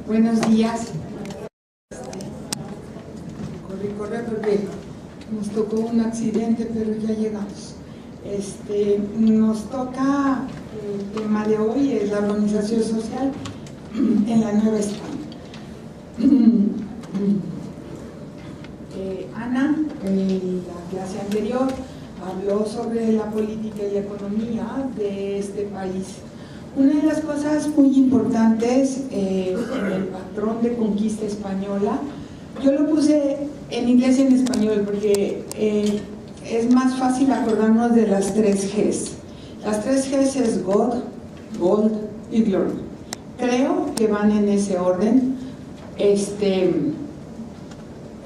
Buenos días. Corre porque nos tocó un accidente, pero ya llegamos. Nos toca, el tema de hoy es la organización social en la Nueva España. Ana, en la clase anterior, habló sobre la política y la economía de este país. Una de las cosas muy importantes en el patrón de conquista española, yo lo puse en inglés y en español porque es más fácil acordarnos de las 3 Gs. Las 3 Gs es God, Gold y Glory. Creo que van en ese orden en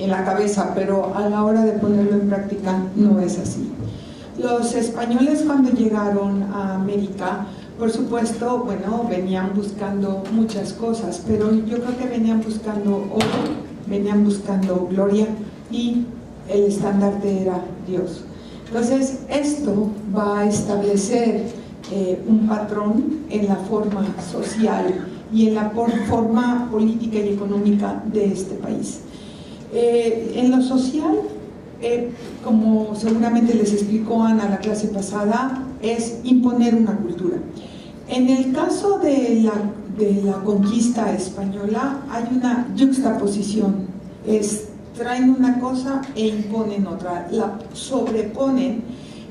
la cabeza, pero a la hora de ponerlo en práctica no es así. Los españoles, cuando llegaron a América, por supuesto, bueno, venían buscando muchas cosas, pero yo creo que venían buscando oro, venían buscando gloria, y el estandarte era Dios. Entonces, esto va a establecer un patrón en la forma social y en la forma política y económica de este país. En lo social, como seguramente les explicó Ana la clase pasada, es imponer una cultura. En el caso de la conquista española hay una yuxtaposición, traen una cosa e imponen otra, la sobreponen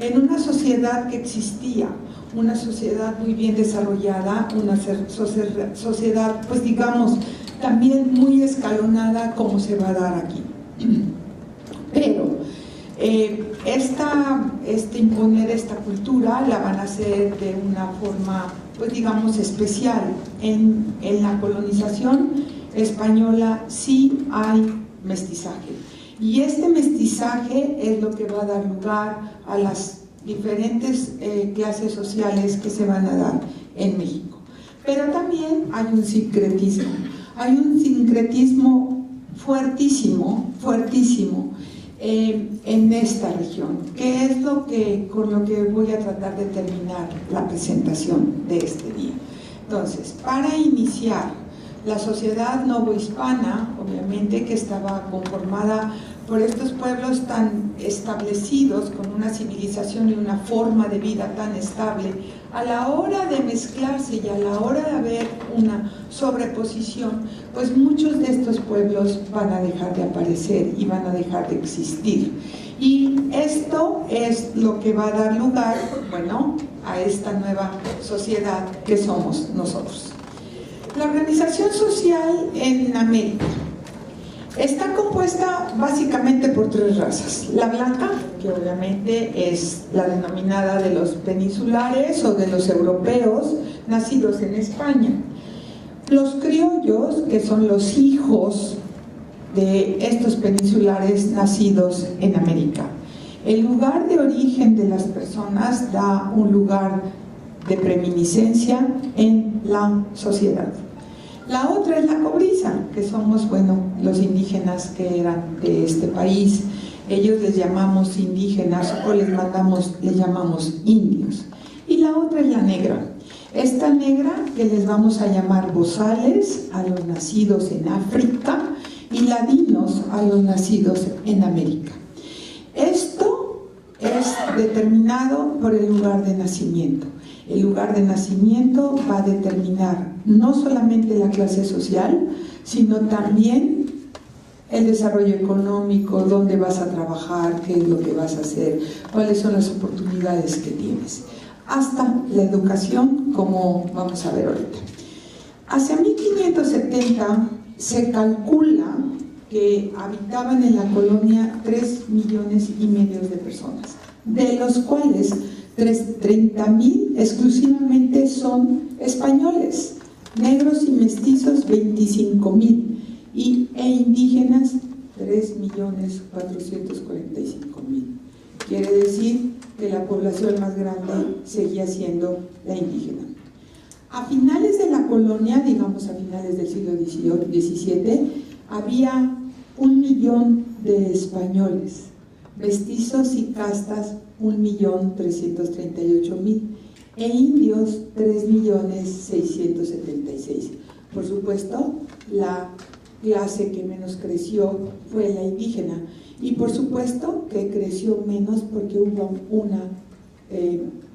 en una sociedad que existía, una sociedad muy bien desarrollada, una sociedad, pues digamos, también muy escalonada, como se va a dar aquí. Pero imponer esta cultura la van a hacer de una forma, pues digamos, especial. En la colonización española sí hay mestizaje, y este mestizaje es lo que va a dar lugar a las diferentes clases sociales que se van a dar en México. Pero también hay un sincretismo fuertísimo en esta región, que es con lo que voy a tratar de terminar la presentación de este día. Entonces, para iniciar, la sociedad novohispana, obviamente, que estaba conformada por estos pueblos tan establecidos, con una civilización y una forma de vida tan estable, a la hora de mezclarse y a la hora de haber una sobreposición, pues muchos de estos pueblos van a dejar de aparecer y van a dejar de existir. Y esto es lo que va a dar lugar, bueno, a esta nueva sociedad que somos nosotros. La organización social en América está compuesta básicamente por 3 razas. La blanca, que obviamente es la denominada de los peninsulares o de los europeos nacidos en España. Los criollos, que son los hijos de estos peninsulares nacidos en América. El lugar de origen de las personas da un lugar de preeminiscencia en la sociedad. La otra es la cobriza, que somos, bueno, los indígenas que eran de este país. Ellos les llamamos indígenas o les llamamos indios. Y la otra es la negra. Esta negra, que les vamos a llamar bozales a los nacidos en África y ladinos a los nacidos en América. Esto es determinado por el lugar de nacimiento. El lugar de nacimiento va a determinar no solamente la clase social, sino también el desarrollo económico, dónde vas a trabajar, qué es lo que vas a hacer, cuáles son las oportunidades que tienes, hasta la educación, como vamos a ver ahorita. Hacia 1570 se calcula que habitaban en la colonia 3,5 millones de personas, de los cuales 30,000 exclusivamente son españoles, negros y mestizos 25,000 e indígenas 3,445,000. Quiere decir que la población más grande seguía siendo la indígena. A finales de la colonia, digamos a finales del siglo XVII, había 1 millón de españoles, mestizos y castas 1,338,000 e indios 3,676,000. por supuesto, la clase que menos creció fue la indígena. Y por supuesto que creció menos porque hubo una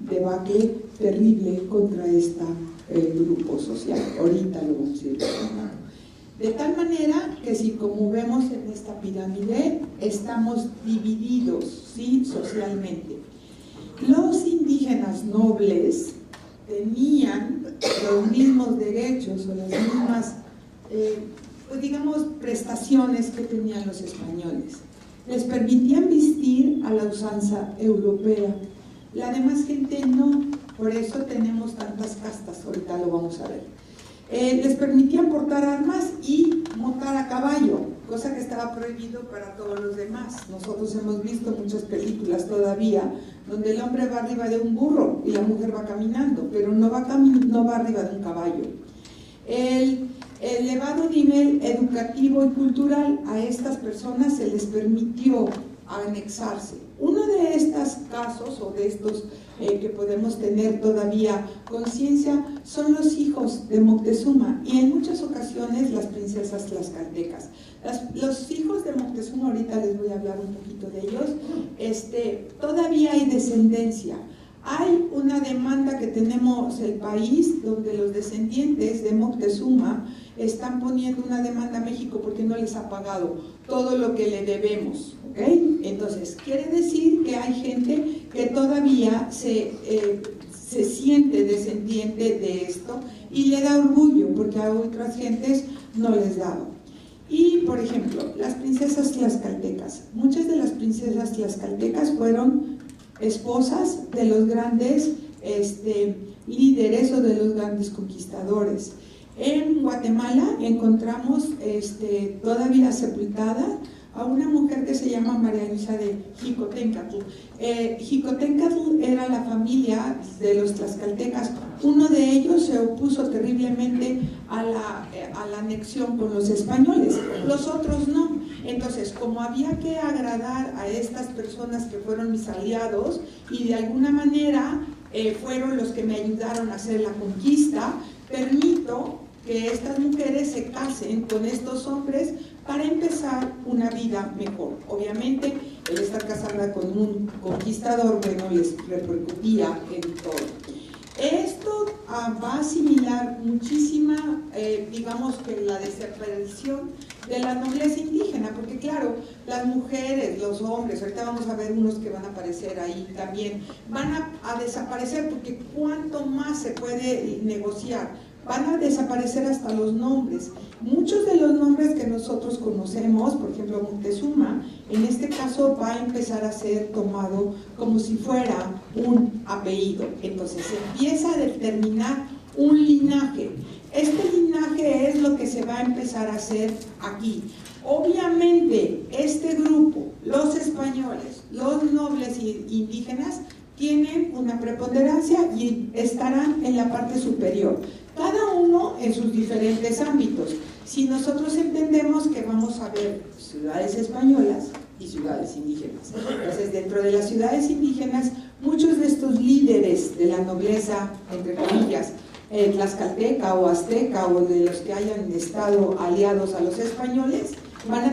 debacle terrible contra este grupo social. Ahorita lo vamos a ir viendo. De tal manera que si, como vemos en esta pirámide, estamos divididos, ¿sí?, socialmente. Los indígenas nobles tenían los mismos derechos o las mismas, pues digamos, prestaciones que tenían los españoles. Les permitían vestir a la usanza europea. La demás gente no, por eso tenemos tantas castas, ahorita lo vamos a ver. Les permitían portar armas y montar a caballo, cosa que estaba prohibido para todos los demás. Nosotros hemos visto muchas películas todavía donde el hombre va arriba de un burro y la mujer va caminando, pero no va arriba de un caballo. El elevado nivel educativo y cultural a estas personas se les permitió anexarse. Uno de estos casos o de estos que podemos tener todavía conciencia son los hijos de Moctezuma y en muchas ocasiones las princesas tlaxcaltecas. Los hijos de Moctezuma, ahorita les voy a hablar un poquito de ellos, todavía hay descendencia. Hay una demanda que tenemos el país donde los descendientes de Moctezuma están poniendo una demanda a México porque no les ha pagado todo lo que le debemos, ¿ok? Entonces, quiere decir que hay gente que todavía se siente descendiente de esto y le da orgullo porque a otras gentes no les daba. Y, por ejemplo, las princesas tlaxcaltecas. Muchas de las princesas tlaxcaltecas fueron esposas de los grandes líderes o de los grandes conquistadores. En Guatemala encontramos todavía sepultada a una mujer que se llama María Luisa de Xicoténcatl. Xicoténcatl era la familia de los tlaxcaltecas. Uno de ellos se opuso terriblemente a la anexión con los españoles, los otros no. Entonces, como había que agradar a estas personas que fueron mis aliados y de alguna manera fueron los que me ayudaron a hacer la conquista, permito que estas mujeres se casen con estos hombres para empezar una vida mejor. Obviamente, el estar casada con un conquistador, bueno, les repercutía en todo. Esto va a asimilar muchísima, digamos que la desaparición de la nobleza indígena, porque claro, las mujeres, los hombres, ahorita vamos a ver unos que van a aparecer ahí también, van a desaparecer porque cuánto más se puede negociar. Van a desaparecer hasta los nombres. Muchos de los nombres que nosotros conocemos, por ejemplo Moctezuma, en este caso va a empezar a ser tomado como si fuera un apellido. Entonces se empieza a determinar un linaje. Este linaje es lo que se va a empezar a hacer aquí. Obviamente este grupo, los españoles, los nobles indígenas, tienen una preponderancia y estarán en la parte superior, cada uno en sus diferentes ámbitos. Si nosotros entendemos que vamos a ver ciudades españolas y ciudades indígenas, entonces dentro de las ciudades indígenas, muchos de estos líderes de la nobleza, entre comillas, tlaxcalteca o azteca o de los que hayan estado aliados a los españoles, van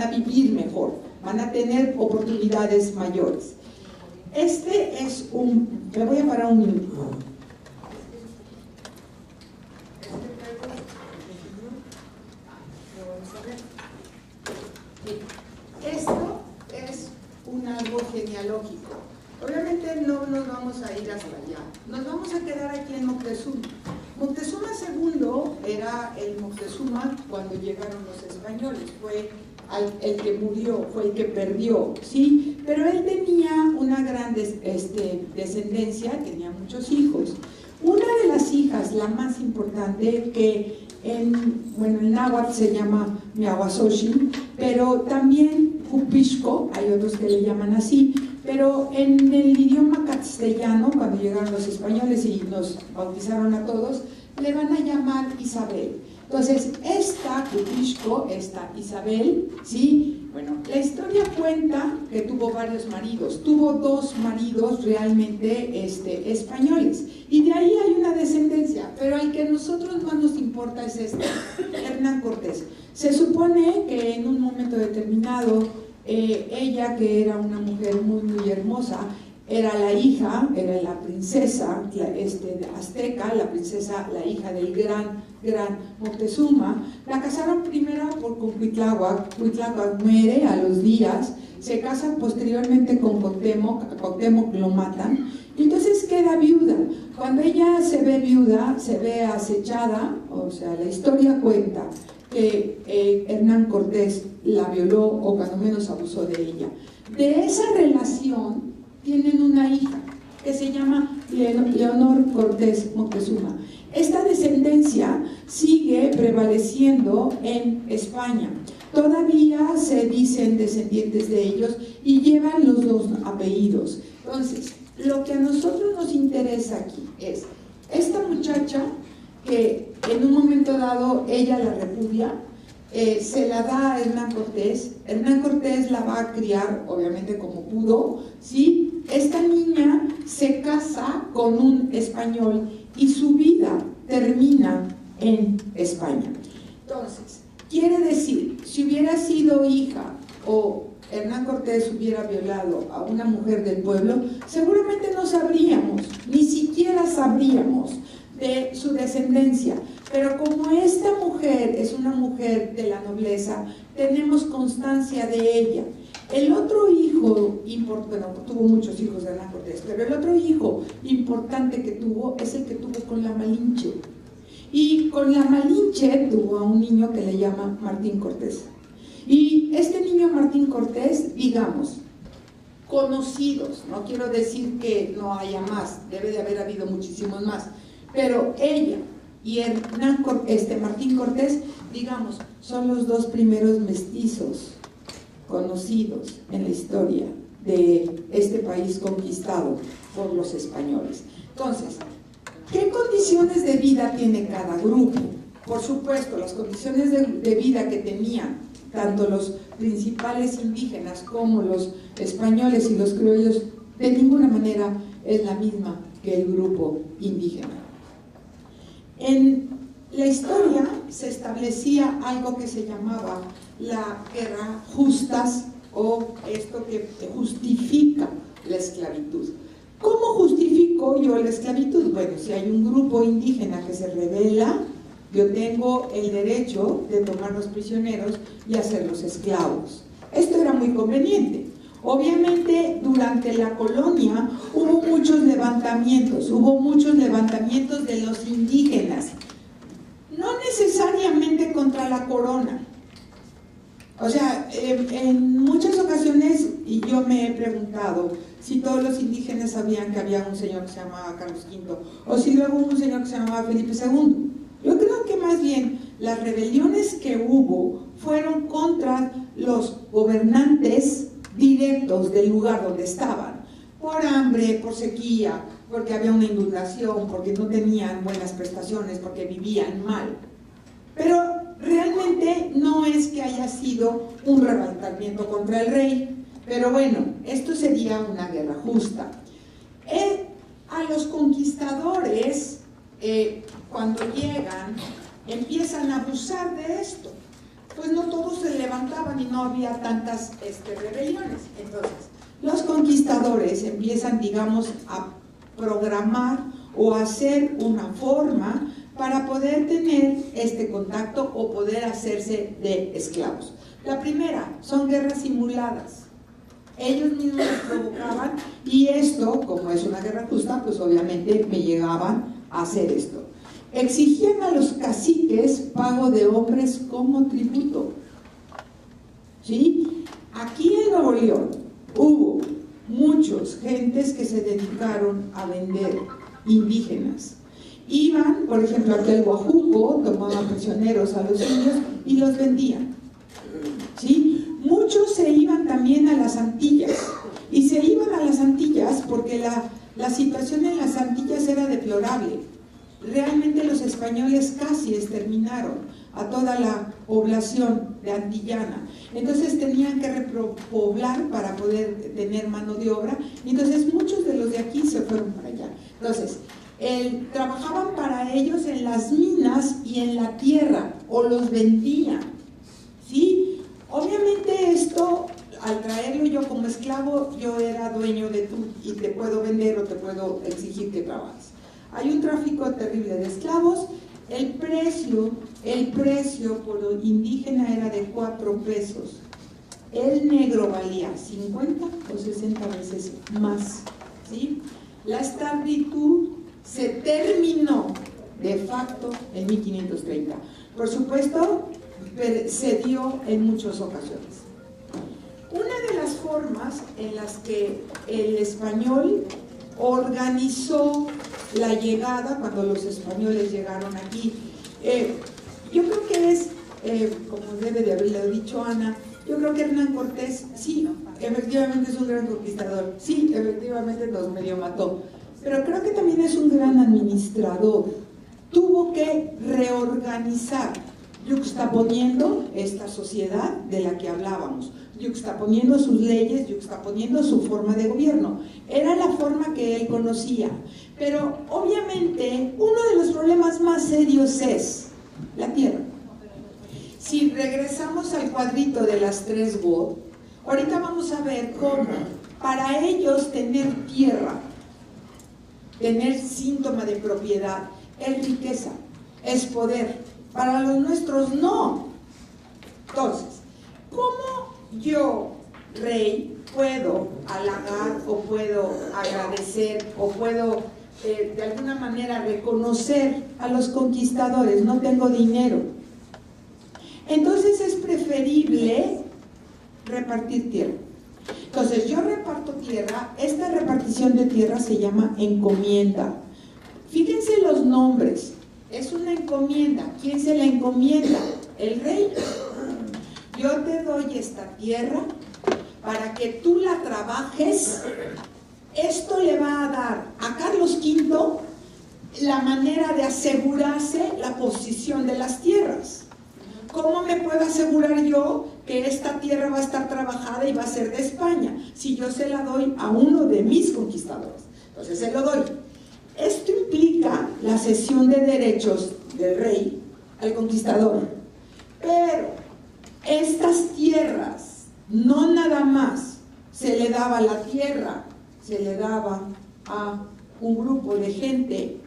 a vivir mejor, van a tener oportunidades mayores. Me voy a parar un minuto. Esto es un árbol genealógico. Obviamente no nos vamos a ir hasta allá, nos vamos a quedar aquí en Moctezuma. Moctezuma II era el Moctezuma cuando llegaron los españoles, fue el que murió, fue el que perdió, ¿sí? Pero él tenía una gran descendencia, tenía muchos hijos. Una de las hijas, la más importante, que en náhuatl se llama Miahuasoxin, pero también Jupixco, hay otros que le llaman así, pero en el idioma castellano, cuando llegaron los españoles y nos bautizaron a todos, le van a llamar Isabel. Entonces, esta Jupixco, esta Isabel, ¿sí? Bueno, la historia cuenta que tuvo varios maridos, tuvo 2 maridos realmente españoles, y de ahí hay una descendencia, pero el que a nosotros más nos importa es este, Hernán Cortés. Se supone que en un momento determinado, ella, que era una mujer muy, muy hermosa, era la hija, era la princesa azteca, la princesa, la hija del gran Moctezuma. La casaron primero con Cuitláhuac. Cuitláhuac muere a los días, se casa posteriormente con Cuauhtémoc, a Cuauhtémoc lo matan, y entonces queda viuda. Cuando ella se ve viuda, se ve acechada, o sea, la historia cuenta que Hernán Cortés la violó o cuando menos abusó de ella. De esa relación tienen una hija que se llama Leonor Cortés Moctezuma. Esta descendencia sigue prevaleciendo en España. Todavía se dicen descendientes de ellos y llevan los dos apellidos. Entonces, lo que a nosotros nos interesa aquí es esta muchacha que en un momento dado ella la repudia, se la da a Hernán Cortés. Hernán Cortés la va a criar, obviamente como pudo, ¿sí? Esta niña se casa con un español y su vida termina en España. Entonces, quiere decir, si hubiera sido hija o Hernán Cortés hubiera violado a una mujer del pueblo, seguramente no sabríamos, ni siquiera sabríamos de su descendencia. Pero como esta mujer es una mujer de la nobleza, tenemos constancia de ella. El otro hijo, bueno, tuvo muchos hijos de Hernán Cortés, pero el otro hijo importante que tuvo es el que tuvo con la Malinche. Y con la Malinche tuvo a un niño que le llama Martín Cortés. Y este niño Martín Cortés, digamos, conocidos, no quiero decir que no haya más, debe de haber habido muchísimos más, pero ella y Martín Cortés, digamos, son los dos primeros mestizos conocidos en la historia de este país conquistado por los españoles. Entonces, ¿qué condiciones de vida tiene cada grupo? Por supuesto, las condiciones de vida que tenían tanto los principales indígenas como los españoles y los criollos, de ninguna manera es la misma que el grupo indígena. En la historia se establecía algo que se llamaba la guerra justas, o esto que justifica la esclavitud. ¿Cómo justifico yo la esclavitud? Bueno, si hay un grupo indígena que se rebela, yo tengo el derecho de tomar los prisioneros y hacerlos esclavos. Esto era muy conveniente. Obviamente, durante la colonia hubo muchos levantamientos de los indígenas, no necesariamente contra la corona. O sea, en muchas ocasiones, y yo me he preguntado si todos los indígenas sabían que había un señor que se llamaba Carlos V, o si luego hubo un señor que se llamaba Felipe II. Yo creo que más bien las rebeliones que hubo fueron contra los gobernantes directos del lugar donde estaban, por hambre, por sequía, porque había una inundación, porque no tenían buenas prestaciones, porque vivían mal. Pero realmente no es que haya sido un levantamiento contra el rey, pero bueno, esto sería una guerra justa. A los conquistadores, cuando llegan, empiezan a abusar de esto. Pues no todos se levantaban y no había tantas rebeliones. Entonces, los conquistadores empiezan, digamos, a programar o a hacer una forma para poder tener este contacto o poder hacerse de esclavos. La primera son guerras simuladas. Ellos mismos las provocaban y esto, como es una guerra justa, pues obviamente me llegaban a hacer esto. Exigían a los caciques pago de hombres como tributo. ¿Sí? Aquí en Nuevo León hubo muchas gentes que se dedicaron a vender indígenas. Iban, por ejemplo, aquí al Guajuco, tomaban prisioneros a los indios y los vendían. ¿Sí? Muchos se iban también a las Antillas. Y se iban a las Antillas porque la situación en las Antillas era deplorable. Realmente los españoles casi exterminaron a toda la población de antillana. Entonces tenían que repoblar para poder tener mano de obra. Y entonces muchos de los de aquí se fueron para allá. Entonces, trabajaban para ellos en las minas y en la tierra, o los vendían, ¿sí? Obviamente esto, al traerlo yo como esclavo, yo era dueño de tú y te puedo vender o te puedo exigir que trabajes. Hay un tráfico terrible de esclavos. El precio por indígena era de 4 pesos. El negro valía 50 o 60 veces más, ¿sí? La esclavitud se terminó de facto en 1530. Por supuesto, se dio en muchas ocasiones. Una de las formas en las que el español organizó la llegada, cuando los españoles llegaron aquí, yo creo que es, como debe de haberlo dicho Ana, yo creo que Hernán Cortés, sí, efectivamente es un gran conquistador, sí, efectivamente nos medio mató, pero creo que también es un gran administrador. Tuvo que reorganizar, yuxtaponiendo esta sociedad de la que hablábamos, yuxtaponiendo sus leyes, yuxtaponiendo su forma de gobierno. Era la forma que él conocía, pero obviamente uno de los problemas más serios es la tierra. Si regresamos al cuadrito de las 3 GOT, ahorita vamos a ver cómo para ellos tener tierra, tener síntoma de propiedad, es riqueza, es poder. Para los nuestros no. Entonces, ¿cómo yo, rey, puedo halagar o puedo agradecer o puedo de alguna manera reconocer a los conquistadores? No tengo dinero. Entonces es preferible repartir tierra. Entonces yo reparto tierra. Esta repartición de tierra se llama encomienda. Fíjense los nombres. Es una encomienda. ¿Quién se la encomienda? El rey. Yo te doy esta tierra para que tú la trabajes. Esto le va a dar a Carlos V la manera de asegurarse la posición de las tierras. ¿Cómo me puedo asegurar yo que esta tierra va a estar trabajada y va a ser de España? Si yo se la doy a uno de mis conquistadores. Entonces se lo doy. Esto implica la cesión de derechos del rey al conquistador. Pero estas tierras, no nada más se le daba la tierra, se le daba a un grupo de gente,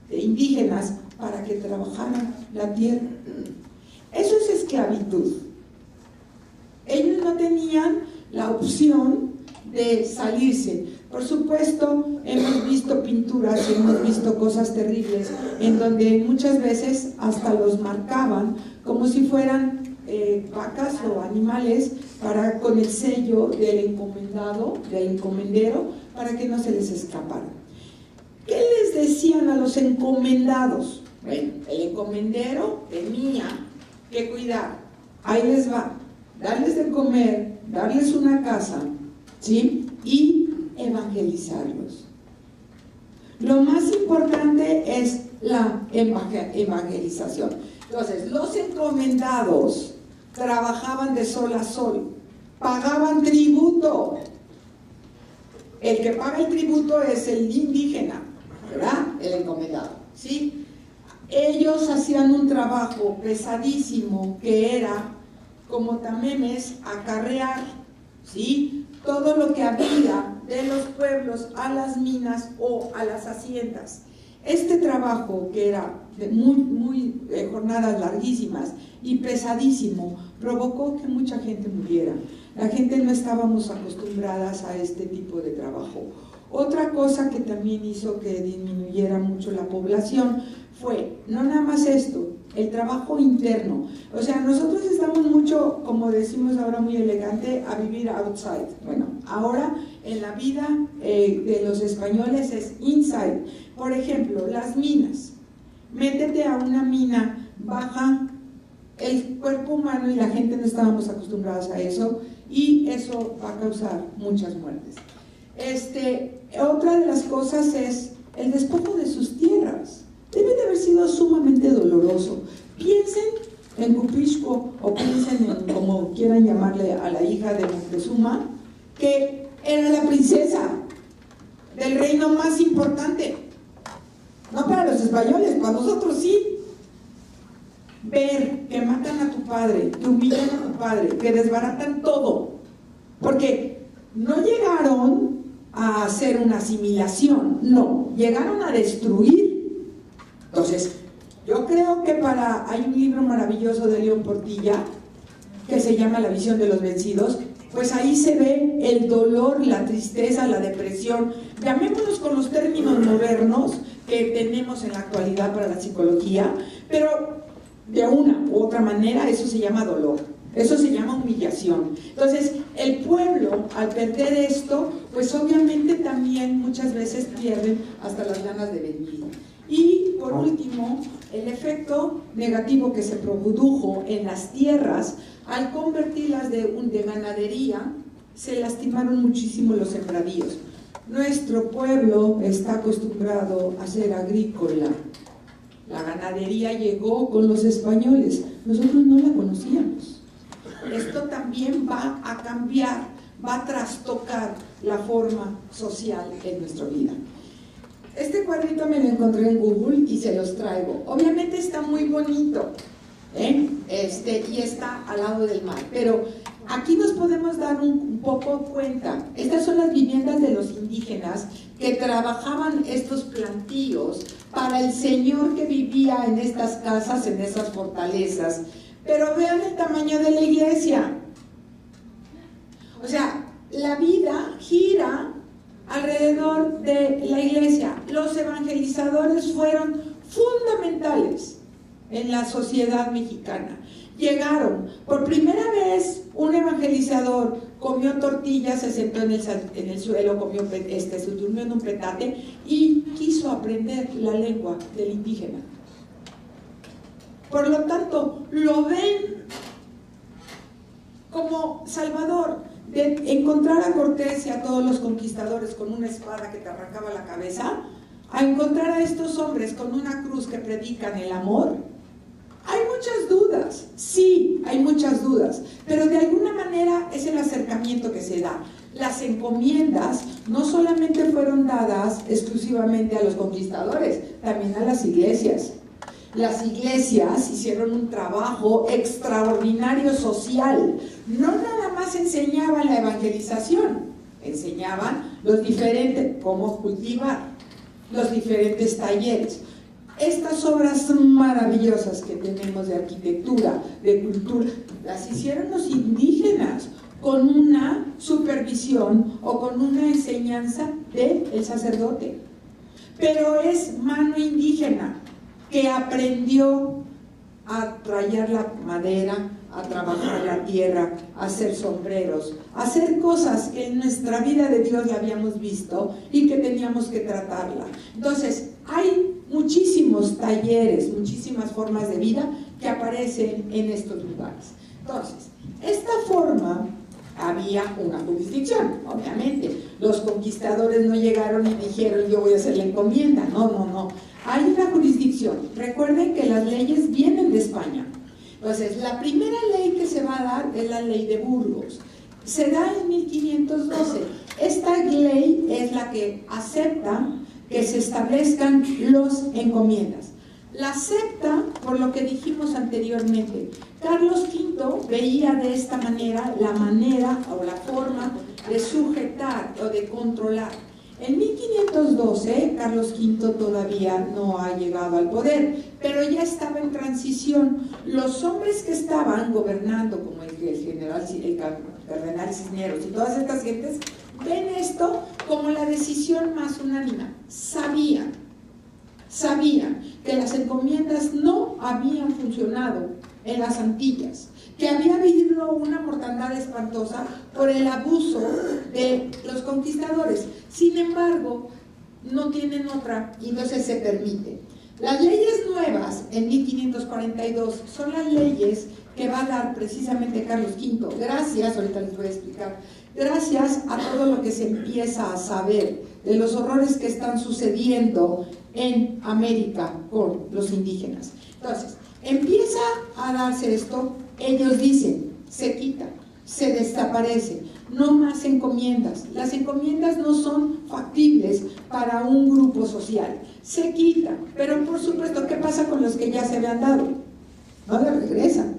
de indígenas, para que trabajaran la tierra. Eso es esclavitud. Ellos no tenían la opción de salirse. Por supuesto, hemos visto pinturas y hemos visto cosas terribles en donde muchas veces hasta los marcaban como si fueran vacas o animales con el sello del encomendado, del encomendero, para que no se les escapara. ¿Qué les decían a los encomendados? Bueno, el encomendero tenía que cuidar, ahí les va, darles de comer, darles una casa, ¿sí? Y evangelizarlos. Lo más importante es la evangelización. Entonces, los encomendados trabajaban de sol a sol, pagaban tributo. El que paga el tributo es el indígena, ¿verdad? El encomendado, ¿sí? Ellos hacían un trabajo pesadísimo que era, como tamemes, acarrear, ¿sí? Todo lo que había de los pueblos a las minas o a las haciendas. Este trabajo, que era de muy jornadas larguísimas y pesadísimo, provocó que mucha gente muriera. La gente no estábamos acostumbradas a este tipo de trabajo. Otra cosa que también hizo que disminuyera mucho la población fue, no nada más esto, el trabajo interno. O sea, nosotros estamos mucho, como decimos ahora muy elegante, a vivir outside. Bueno, ahora en la vida de los españoles es inside. Por ejemplo, las minas. Métete a una mina, baja el cuerpo humano y la gente no estábamos acostumbrados a eso, y eso va a causar muchas muertes. Otra de las cosas es el despojo de sus tierras. Debe de haber sido sumamente doloroso. Piensen en Cupixco o piensen en como quieran llamarle a la hija de Moctezuma, que era la princesa del reino más importante. los españoles, para nosotros sí. Ver que matan a tu padre, que humillan a tu padre, que desbaratan todo, porque no llegaron a hacer una asimilación, no, llegaron a destruir. Entonces, yo creo que hay un libro maravilloso de León Portilla que se llama La visión de los vencidos, pues ahí se ve el dolor, la tristeza, la depresión, llamémoslos con los términos modernos que tenemos en la actualidad para la psicología, pero de una u otra manera eso se llama dolor, eso se llama humillación. Entonces, el pueblo, al perder esto, pues obviamente también muchas veces pierden hasta las ganas de vivir. Y por último, el efecto negativo que se produjo en las tierras al convertirlas de ganadería, se lastimaron muchísimo los sembradíos. Nuestro pueblo está acostumbrado a ser agrícola. La ganadería llegó con los españoles, nosotros no la conocíamos. Esto también va a cambiar, va a trastocar la forma social en nuestra vida. Este cuadrito me lo encontré en Google y se los traigo. Obviamente está muy bonito, y está al lado del mar, pero aquí nos podemos dar un poco cuenta. Estas son las viviendas de los indígenas que trabajaban estos plantíos para el señor que vivía en estas casas, en esas fortalezas. Pero vean el tamaño de la iglesia. O sea, la vida gira alrededor de la iglesia. Los evangelizadores fueron fundamentales en la sociedad mexicana. Llegaron, por primera vez un evangelizador comió tortillas, se sentó en el suelo, se durmió en un petate y quiso aprender la lengua del indígena. Por lo tanto, lo ven como salvador. De encontrar a Cortés y a todos los conquistadores con una espada que te arrancaba la cabeza, a encontrar a estos hombres con una cruz que predican el amor. Hay muchas dudas, sí, hay muchas dudas, pero de alguna manera es el acercamiento que se da. Las encomiendas no solamente fueron dadas exclusivamente a los conquistadores, también a las iglesias. Las iglesias hicieron un trabajo extraordinario social. No nada más enseñaban la evangelización, enseñaban los diferentes, cómo cultivar, los diferentes talleres. Estas obras maravillosas que tenemos de arquitectura, de cultura, las hicieron los indígenas con una supervisión o con una enseñanza del sacerdote. Pero es mano indígena que aprendió a tallar la madera, a trabajar la tierra, a hacer sombreros, a hacer cosas que en nuestra vida de Dios la habíamos visto y que teníamos que tratarla. Entonces, hay muchísimos talleres, muchísimas formas de vida que aparecen en estos lugares. Entonces, esta forma, había una jurisdicción, obviamente. Los conquistadores no llegaron y dijeron, yo voy a hacer la encomienda. No. Hay una jurisdicción. Recuerden que las leyes vienen de España. Entonces, la primera ley que se va a dar es la ley de Burgos. Se da en 1512. Esta ley es la que acepta que se establezcan los encomiendas. La acepta por lo que dijimos anteriormente. Carlos V veía de esta manera la manera o la forma de sujetar o de controlar. En 1512, Carlos V todavía no ha llegado al poder, pero ya estaba en transición. Los hombres que estaban gobernando, como el cardenal Cisneros y todas estas gentes, ven esto como la decisión más unánime. Sabían que las encomiendas no habían funcionado en las Antillas, que había habido una mortandad espantosa por el abuso de los conquistadores. Sin embargo, no tienen otra y entonces se permite. Las leyes nuevas en 1542 son las leyes que va a dar precisamente Carlos V, gracias, ahorita les voy a explicar, gracias a todo lo que se empieza a saber de los horrores que están sucediendo en América con los indígenas. Entonces, empieza a darse esto, ellos dicen, se quita, se desaparece, no más encomiendas. Las encomiendas no son factibles para un grupo social. se quita, pero por supuesto, ¿qué pasa con los que ya se habían dado? No le regresan.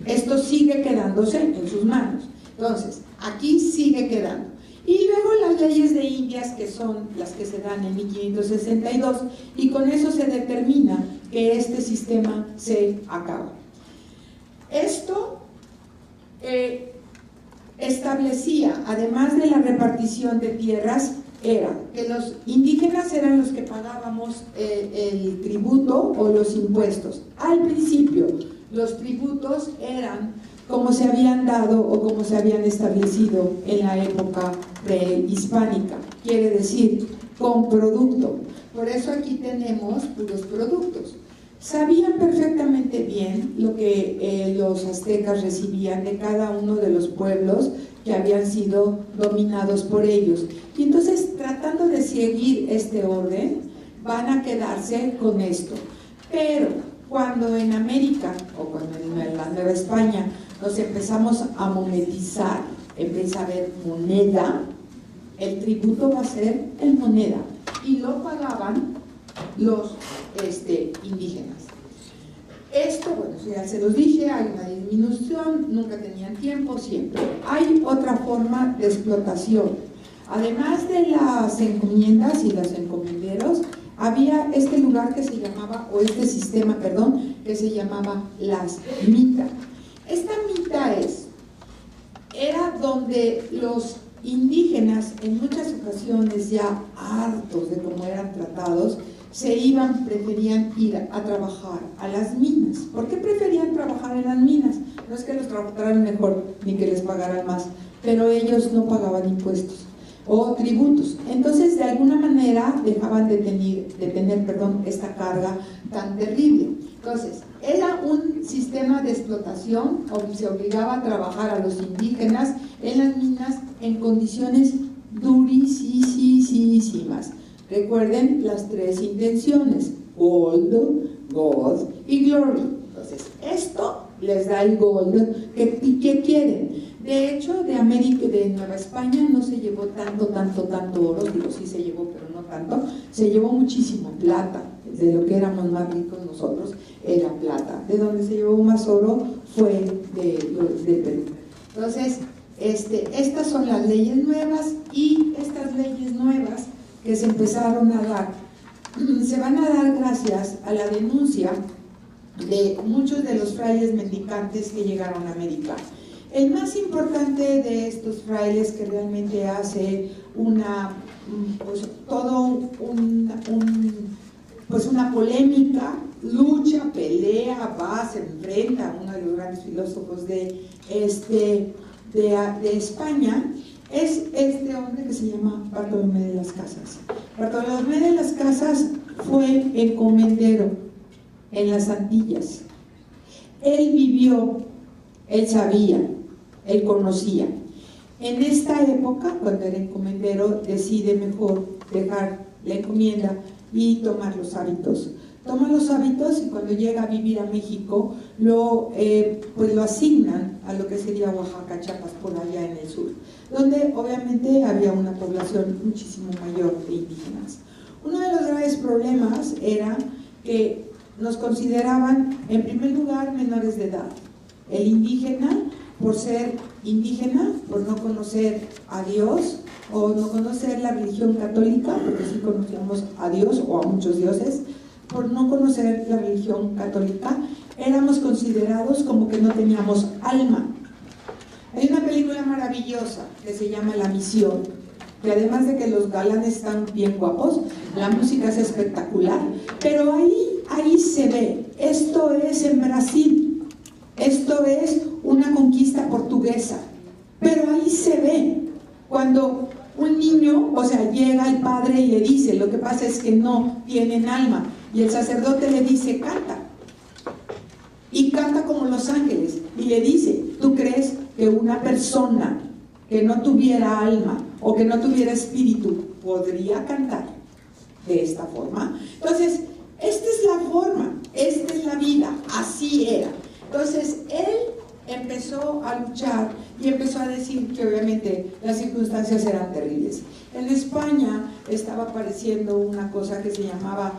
Esto sigue quedándose en sus manos. Entonces, aquí sigue quedando. Y luego las leyes de Indias, que son las que se dan en 1562, y con eso se determina que este sistema se acaba. Esto establecía, además de la repartición de tierras, era que los indígenas eran los que pagábamos el tributo o los impuestos. Al principio, los tributos eran como se habían dado o como se habían establecido en la época prehispánica, quiere decir, con producto. Por eso aquí tenemos los productos. Sabían perfectamente bien lo que los aztecas recibían de cada uno de los pueblos que habían sido dominados por ellos. Y entonces, tratando de seguir este orden, van a quedarse con esto. Pero cuando en América, o cuando en la Nueva España, nos empezamos a monetizar, empieza a haber moneda, el tributo va a ser en moneda, y lo pagaban los indígenas. Esto, bueno, ya se los dije, hay una disminución, nunca tenían tiempo, siempre. Hay otra forma de explotación. Además de las encomiendas y los encomenderos, había este lugar que se llamaba, o este sistema, perdón, que se llamaba las mitas. Esta mita era donde los indígenas, en muchas ocasiones ya hartos de cómo eran tratados, preferían ir a trabajar a las minas. ¿Por qué preferían trabajar en las minas? No es que los trataran mejor ni que les pagaran más, pero ellos no pagaban impuestos o tributos. Entonces, de alguna manera, dejaban de tener esta carga tan terrible. Entonces, era un sistema de explotación, se obligaba a trabajar a los indígenas en las minas en condiciones durísimas. Recuerden las tres intenciones: gold, God y glory. Entonces, esto les da el gold que quieren. De hecho, de Nueva España no se llevó tanto oro, digo, sí se llevó, pero no tanto. Se llevó muchísimo plata. De lo que éramos más ricos nosotros era plata. De donde se llevó más oro fue de Perú. Entonces, estas son las leyes nuevas, y estas leyes nuevas que se empezaron a dar, se van a dar gracias a la denuncia de muchos de los frailes mendicantes que llegaron a América. El más importante de estos frailes, que realmente hace una polémica, lucha, pelea, se enfrenta a uno de los grandes filósofos de España, es este hombre que se llama Bartolomé de las Casas. Bartolomé de las Casas fue encomendero en las Antillas. Él vivió, él sabía, él conocía. En esta época, cuando era encomendero, decide mejor dejar la encomienda y tomar los hábitos. Toma los hábitos, y cuando llega a vivir a México, lo asignan a lo que sería Oaxaca, Chiapas, por allá en el sur, donde obviamente había una población muchísimo mayor de indígenas. Uno de los graves problemas era que nos consideraban, en primer lugar, menores de edad. El indígena, por ser indígena, por no conocer a Dios o no conocer la religión católica, porque sí conocíamos a Dios o a muchos dioses, por no conocer la religión católica, éramos considerados como que no teníamos alma. Hay una película maravillosa que se llama La Misión, que además de que los galanes están bien guapos, la música es espectacular, pero ahí se ve. Esto es en Brasil, esto es una conquista portuguesa, pero ahí se ve cuando un niño, llega el padre y le dice: lo que pasa es que no tienen alma, y el sacerdote le dice: canta, y canta como los ángeles, y le dice: ¿tú crees que una persona que no tuviera alma o que no tuviera espíritu podría cantar de esta forma? Entonces, esta es la forma, esta es la vida, así era. Entonces, él empezó a luchar y empezó a decir que obviamente las circunstancias eran terribles. En España estaba apareciendo una cosa que se llamaba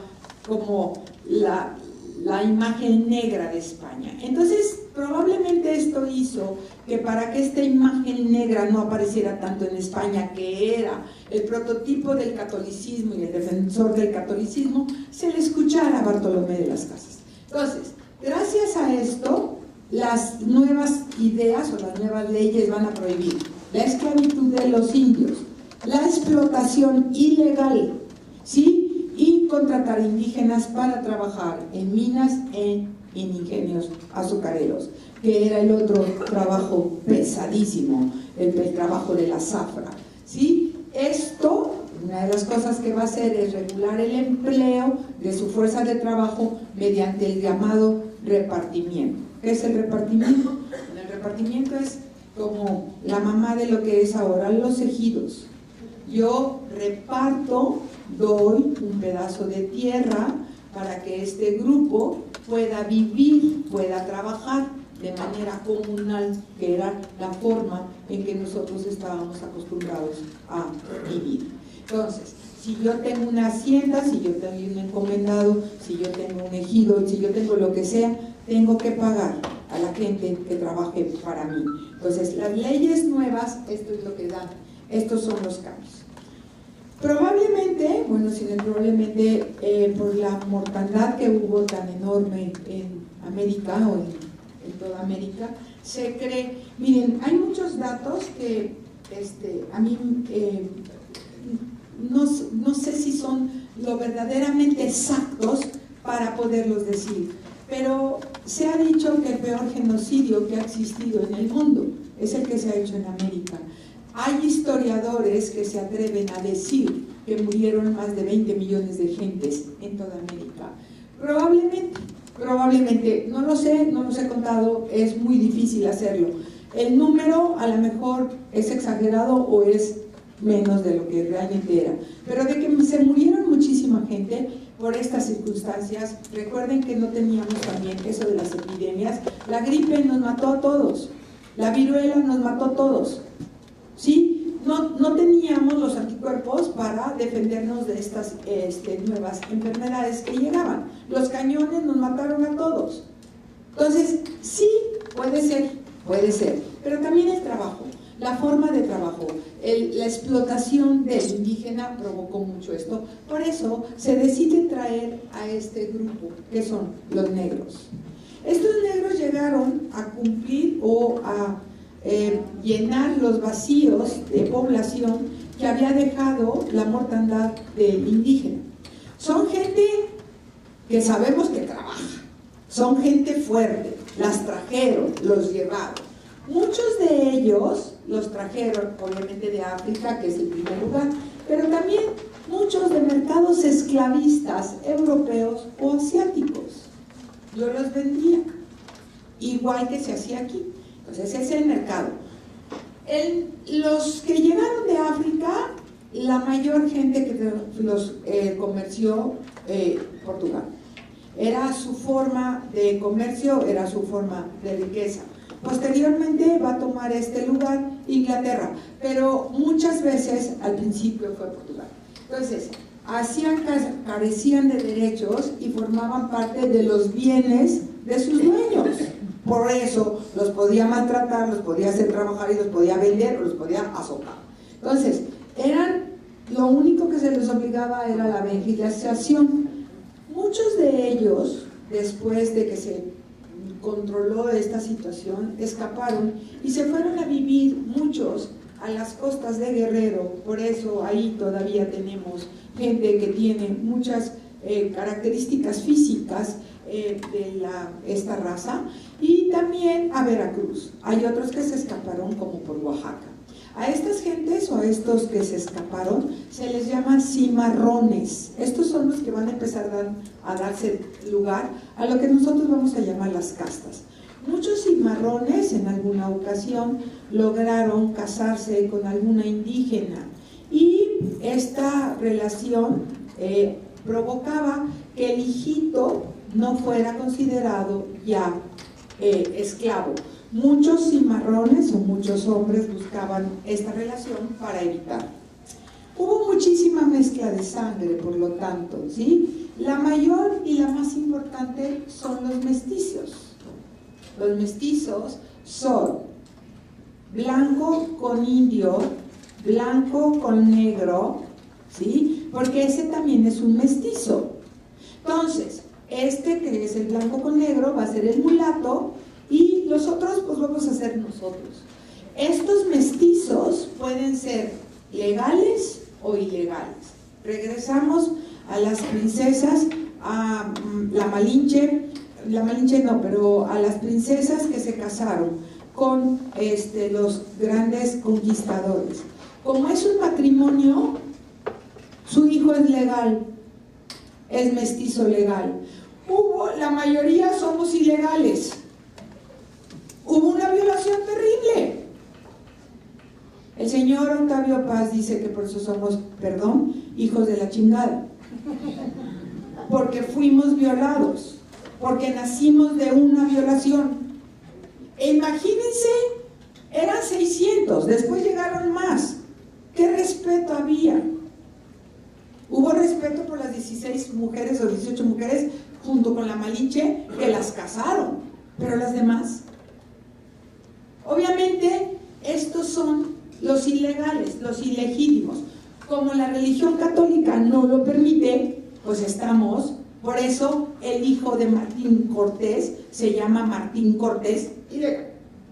como la imagen negra de España. Entonces, probablemente esto hizo que para que esta imagen negra no apareciera tanto en España, que era el prototipo del catolicismo y el defensor del catolicismo, se le escuchara a Bartolomé de las Casas. Entonces, gracias a esto, las nuevas ideas o las nuevas leyes van a prohibir la esclavitud de los indios, la explotación ilegal, ¿sí? Y contratar indígenas para trabajar en minas, en ingenios azucareros, que era el otro trabajo pesadísimo, el trabajo de la zafra, ¿sí? Esto, una de las cosas que va a hacer es regular el empleo de su fuerza de trabajo mediante el llamado repartimiento. ¿Qué es el repartimiento? El repartimiento es como la mamá de lo que es ahora los ejidos. Yo reparto, doy un pedazo de tierra para que este grupo pueda vivir, pueda trabajar de manera comunal, que era la forma en que nosotros estábamos acostumbrados a vivir. Entonces, si yo tengo una hacienda, si yo tengo un encomendado, si yo tengo un ejido, si yo tengo lo que sea, tengo que pagar a la gente que trabaje para mí. Entonces, las leyes nuevas, esto es lo que dan, estos son los cambios. Probablemente, bueno, probablemente por la mortandad que hubo tan enorme en América o en toda América, se cree, miren, hay muchos datos que a mí no sé si son lo verdaderamente exactos para poderlos decir, pero se ha dicho que el peor genocidio que ha existido en el mundo es el que se ha hecho en América. Hay historiadores que se atreven a decir que murieron más de 20 millones de gentes en toda América. Probablemente, no los he contado, es muy difícil hacerlo. El número a lo mejor es exagerado o es menos de lo que realmente era. Pero de que se murieron muchísima gente por estas circunstancias, recuerden que no teníamos también eso de las epidemias. La gripe nos mató a todos, la viruela nos mató a todos. ¿Sí? No teníamos los anticuerpos para defendernos de estas nuevas enfermedades que llegaban. Los cañones nos mataron a todos. Entonces, sí, puede ser, pero también el trabajo, la forma de trabajo, la explotación del indígena provocó mucho esto. Por eso se decide traer a este grupo, que son los negros. Estos negros llegaron a cumplir o a llenar los vacíos de población que había dejado la mortandad del indígena. Son gente que sabemos que trabaja, son gente fuerte, las trajeron, los llevaron. Muchos de ellos los trajeron obviamente de África, que es el primer lugar, pero también muchos de mercados esclavistas europeos o asiáticos. Yo los vendía, igual que se hacía aquí. Entonces ese es el mercado. Los que llegaron de África, la mayor gente que los comerció Portugal. Era su forma de comercio, era su forma de riqueza. Posteriormente va a tomar este lugar Inglaterra, pero muchas veces al principio fue Portugal. Entonces, carecían de derechos y formaban parte de los bienes de sus dueños. Por eso los podía maltratar, los podía hacer trabajar y los podía vender o los podía azotar. Entonces, lo único que se les obligaba era la legislación. Muchos de ellos, después de que se controló esta situación, escaparon y se fueron a vivir muchos a las costas de Guerrero. Por eso ahí todavía tenemos gente que tiene muchas características físicas de esta raza, y también a Veracruz. Hay otros que se escaparon como por Oaxaca. A estas gentes o a estos que se escaparon se les llama cimarrones. Estos son los que van a empezar a darse lugar a lo que nosotros vamos a llamar las castas. Muchos cimarrones en alguna ocasión lograron casarse con alguna indígena, y esta relación provocaba que el hijito no fuera considerado ya esclavo. Muchos cimarrones o muchos hombres buscaban esta relación para evitar. Hubo muchísima mezcla de sangre, por lo tanto, ¿sí? La mayor y la más importante son los mestizos. Los mestizos son blanco con indio, blanco con negro, ¿sí? Porque ese también es un mestizo. Entonces, este que es el blanco con negro va a ser el mulato y los otros pues vamos a ser nosotros. Estos mestizos pueden ser legales o ilegales. Regresamos a las princesas, a la Malinche no, pero a las princesas que se casaron con los grandes conquistadores. Como es un matrimonio, su hijo es legal, es mestizo legal. La mayoría somos ilegales. Hubo una violación terrible. El señor Octavio Paz dice que por eso somos, perdón, hijos de la chingada. Porque fuimos violados, porque nacimos de una violación. E imagínense, eran 600, después llegaron más. ¿Qué respeto había? Hubo respeto por las 16 mujeres o 18 mujeres junto con la Malinche que las casaron, pero las demás. Obviamente, estos son los ilegales, los ilegítimos. Como la religión católica no lo permite, pues estamos, por eso el hijo de Martín Cortés se llama Martín Cortés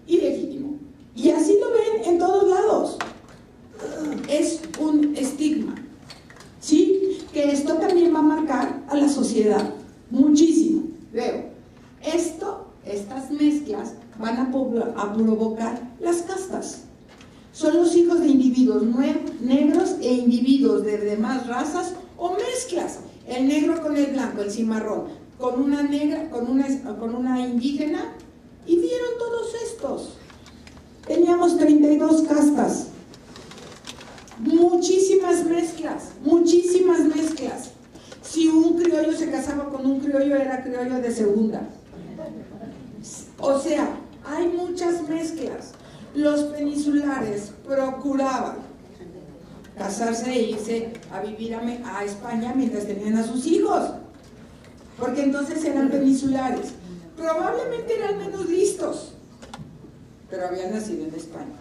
ilegítimo. Y así lo ven en todos lados. Es un estigma, ¿sí? Que esto también va a marcar a la sociedad muchísimo. Veo, estas mezclas van a provocar las castas. Son los hijos de individuos negros e individuos de demás razas o mezclas. El negro con el blanco, el cimarrón, con una negra, con una indígena, y vieron todos estos. Teníamos 32 castas, muchísimas mezclas, muchísimas mezclas. Si un criollo se casaba con un criollo, era criollo de segunda. O sea, hay muchas mezclas. Los peninsulares procuraban casarse e irse a vivir a España mientras tenían a sus hijos, porque entonces eran peninsulares. Probablemente eran menos listos, pero habían nacido en España.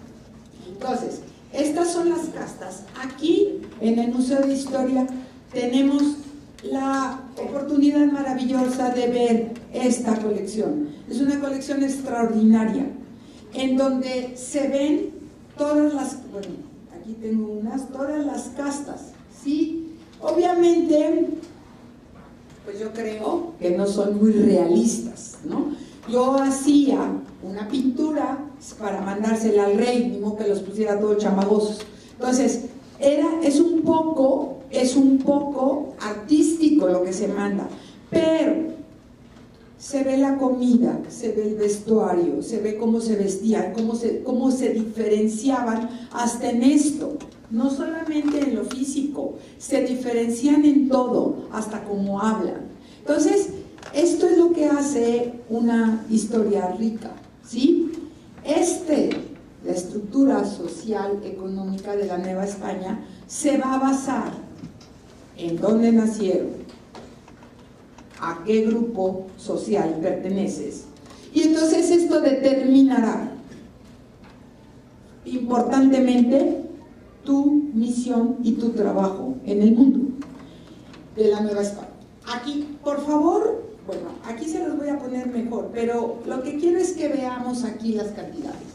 Entonces, estas son las castas. Aquí, en el Museo de Historia, tenemos la oportunidad maravillosa de ver esta colección. Es una colección extraordinaria, en donde se ven todas las, bueno, aquí tengo todas las castas, ¿sí? Obviamente, pues yo creo que no son muy realistas, ¿no? Yo hacía una pintura para mandársela al rey, ni modo que los pusiera todos chamagosos. Entonces, es un poco artístico lo que se manda, pero se ve la comida, se ve el vestuario, se ve cómo se vestían, cómo se diferenciaban hasta en esto, no solamente en lo físico, se diferencian en todo, hasta cómo hablan. Entonces, esto es lo que hace una historia rica, ¿sí? La estructura social, económica de la Nueva España se va a basar en dónde nacieron, a qué grupo social perteneces, y entonces esto determinará importantemente tu misión y tu trabajo en el mundo de la Nueva España. Aquí, por favor, bueno, aquí se los voy a poner mejor, pero lo que quiero es que veamos aquí las cantidades.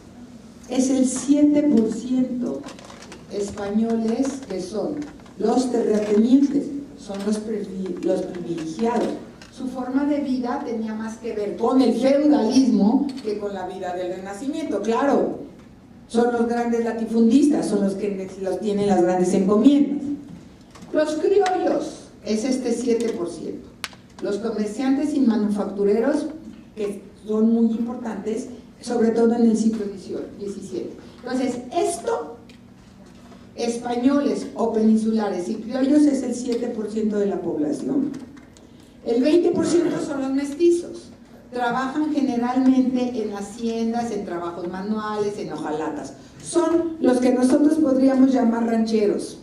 Es el 7% españoles que son los terratenientes, son los privilegiados. Su forma de vida tenía más que ver con el feudalismo que con la vida del Renacimiento. Claro, son los grandes latifundistas, son los que tienen las grandes encomiendas. Los criollos es este 7%. Los comerciantes y manufactureros, que son muy importantes, sobre todo en el siglo XVII. Entonces, esto, españoles o peninsulares y criollos, es el 7% de la población. El 20% son los mestizos. Trabajan generalmente en haciendas, en trabajos manuales, en hojalatas. Son los que nosotros podríamos llamar rancheros.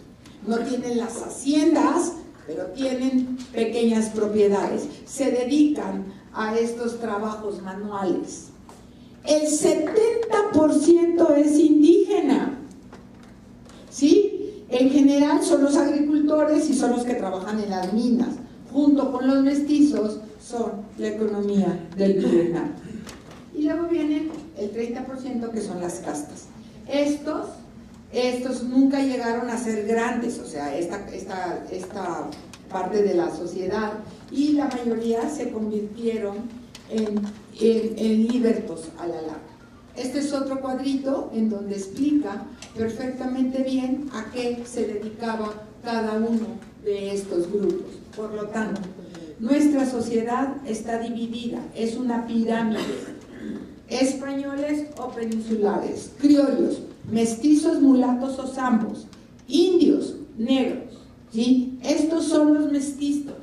no tienen las haciendas, pero tienen pequeñas propiedades, se dedican a estos trabajos manuales. El 70% es indígena, ¿sí? En general son los agricultores y son los que trabajan en las minas. Junto con los mestizos son la economía del virreinato. Y luego viene el 30% que son las castas. Estos nunca llegaron a ser grandes, o sea, esta parte de la sociedad, y la mayoría se convirtieron en libertos a la larga. Este es otro cuadrito en donde explica perfectamente bien a qué se dedicaba cada uno de estos grupos. Por lo tanto, nuestra sociedad está dividida, es una pirámide. Españoles o peninsulares, criollos, mestizos, mulatos o zambos, indios, negros, ¿sí? Estos son los mestizos,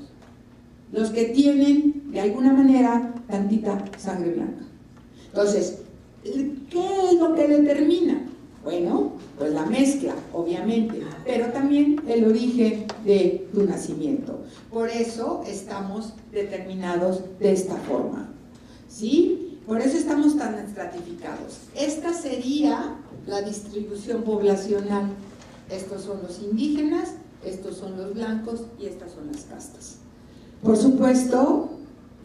los que tienen de alguna manera tantita sangre blanca. Entonces, ¿qué es lo que determina? Bueno, pues la mezcla, obviamente, pero también el origen de tu nacimiento. Por eso estamos determinados de esta forma, ¿sí? Por eso estamos tan estratificados. Esta sería la distribución poblacional. Estos son los indígenas, estos son los blancos y estas son las castas. Por supuesto,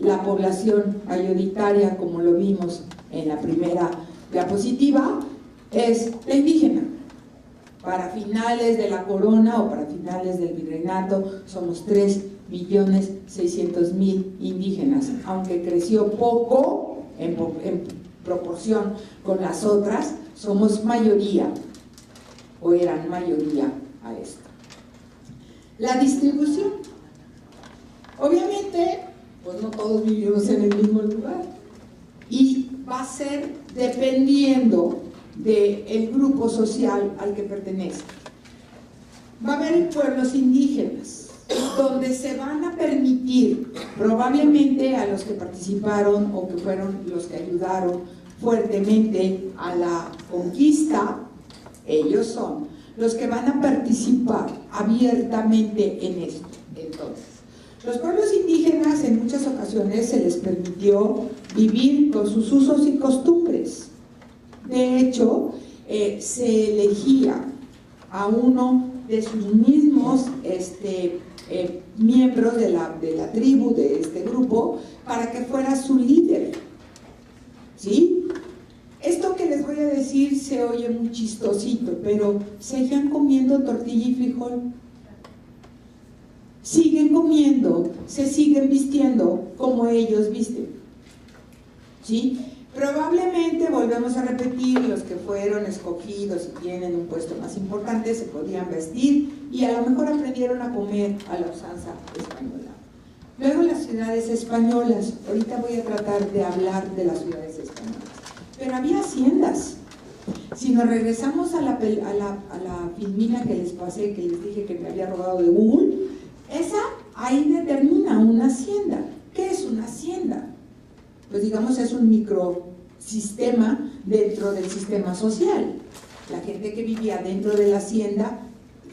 la población mayoritaria, como lo vimos en la primera diapositiva, es la indígena. Para finales de la corona o para finales del virreinato somos 3.600.000 indígenas, aunque creció poco en proporción con las otras, somos mayoría o eran mayoría a esto. La distribución, obviamente, pues no todos vivimos en el mismo lugar y va a ser dependiendo del grupo social al que pertenece. Va a haber pueblos indígenas donde se van a permitir, probablemente a los que participaron o que fueron los que ayudaron fuertemente a la conquista, ellos son los que van a participar abiertamente en esto. Entonces, los pueblos indígenas en muchas ocasiones se les permitió vivir con sus usos y costumbres. De hecho, se elegía a uno de sus mismos miembros de la tribu, de este grupo, para que fuera su líder, ¿sí? Esto que les voy a decir se oye muy chistosito, pero seguían comiendo tortilla y frijol, siguen comiendo, se siguen vistiendo como ellos visten, ¿sí? Probablemente, volvemos a repetir, los que fueron escogidos y tienen un puesto más importante se podían vestir y a lo mejor aprendieron a comer a la usanza española. Luego las ciudades españolas, ahorita voy a tratar de hablar de las ciudades españolas, pero había haciendas. Si nos regresamos a la filmina que les pasé, que les dije que me había robado de Google, esa ahí determina una hacienda. ¿Qué es una hacienda? Pues digamos es un microsistema dentro del sistema social. La gente que vivía dentro de la hacienda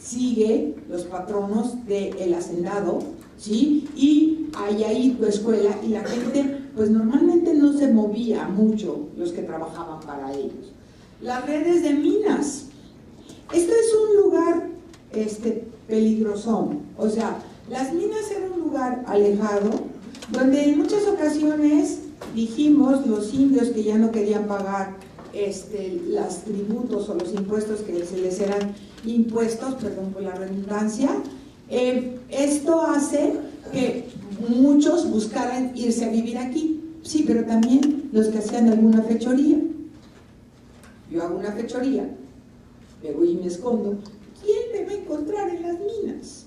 sigue los patronos del hacendado, ¿sí? Y hay ahí tu escuela y la gente pues normalmente no se movía mucho, los que trabajaban para ellos. Las redes de minas. Esto es un lugar peligrosón, o sea, las minas eran un lugar alejado donde en muchas ocasiones dijimos los indios que ya no querían pagar los tributos o los impuestos que se les eran impuestos, perdón por la redundancia. Esto hace que muchos buscaran irse a vivir aquí, sí, pero también los que hacían alguna fechoría. Yo hago una fechoría, me voy y me escondo, ¿quién me va a encontrar en las minas?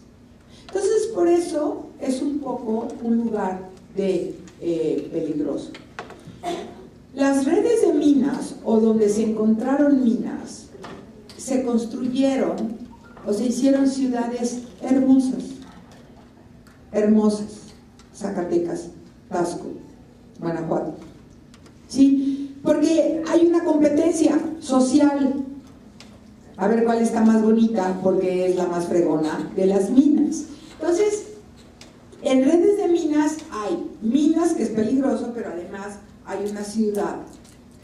Entonces, por eso es un poco un lugar peligroso. Las redes de minas, o donde se encontraron minas, se construyeron o se hicieron ciudades hermosas, Zacatecas, Tasco, Guanajuato, ¿sí? Porque hay una competencia social. a ver cuál está más bonita, porque es la más fregona de las minas. Entonces, en redes de minas hay minas, que es peligroso, pero además hay una ciudad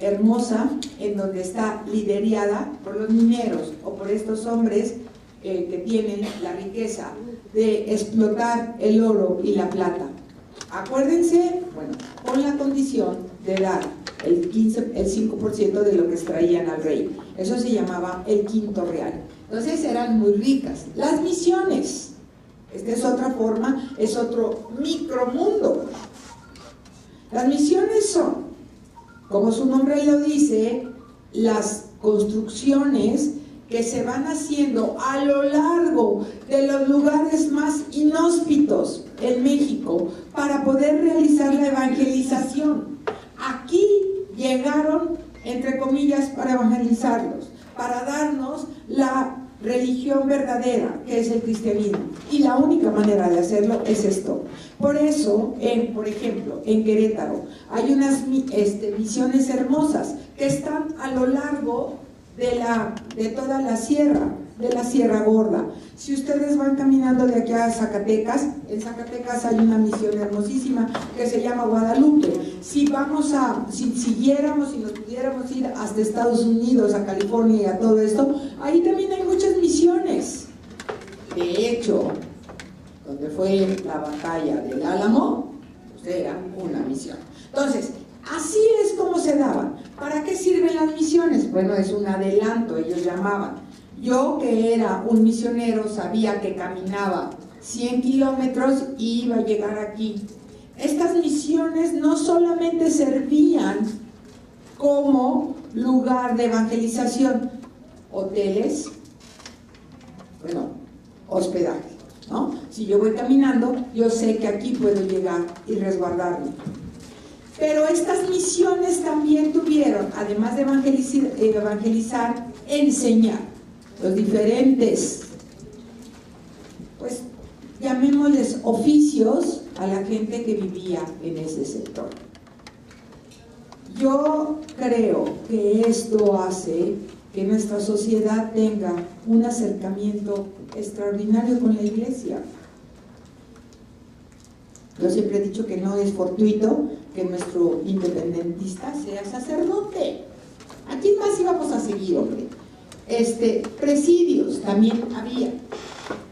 hermosa en donde está liderada por los mineros o por estos hombres que tienen la riqueza de explotar el oro y la plata. Acuérdense, bueno, con la condición de dar el 5% de lo que extraían al rey. Eso se llamaba el quinto real. Entonces eran muy ricas. Las misiones, esta es otra forma, es otro micromundo. Las misiones son, como su nombre lo dice, las construcciones que se van haciendo a lo largo de los lugares más inhóspitos en México para poder realizar la evangelización. Aquí llegaron, entre comillas, para evangelizarlos, para darnos la religión verdadera, que es el cristianismo, y la única manera de hacerlo es esto. Por eso, por ejemplo, en Querétaro hay unas misiones hermosas que están a lo largo de toda la sierra, de la Sierra Gorda. Si ustedes van caminando de aquí a Zacatecas, en Zacatecas hay una misión hermosísima que se llama Guadalupe. Si siguiéramos y nos pudiéramos ir hasta Estados Unidos, a California y a todo esto, ahí también hay muchas misiones. De hecho, donde fue la batalla del Álamo, pues era una misión. Entonces, así es como se daban. ¿Para qué sirven las misiones? Bueno, es un adelanto, ellos llamaban. Yo, que era un misionero, sabía que caminaba 100 kilómetros y iba a llegar aquí. Estas misiones no solamente servían como lugar de evangelización, hoteles, bueno, hospedaje, ¿no? Si yo voy caminando, yo sé que aquí puedo llegar y resguardarme. Pero estas misiones también tuvieron, además de evangelizar, enseñar los diferentes, pues llamémosles oficios a la gente que vivía en ese sector. Yo creo que esto hace que nuestra sociedad tenga un acercamiento extraordinario con la iglesia. Yo siempre he dicho que no es fortuito que nuestro independentista sea sacerdote. ¿A quién más íbamos a seguir, hombre? Presidios también había.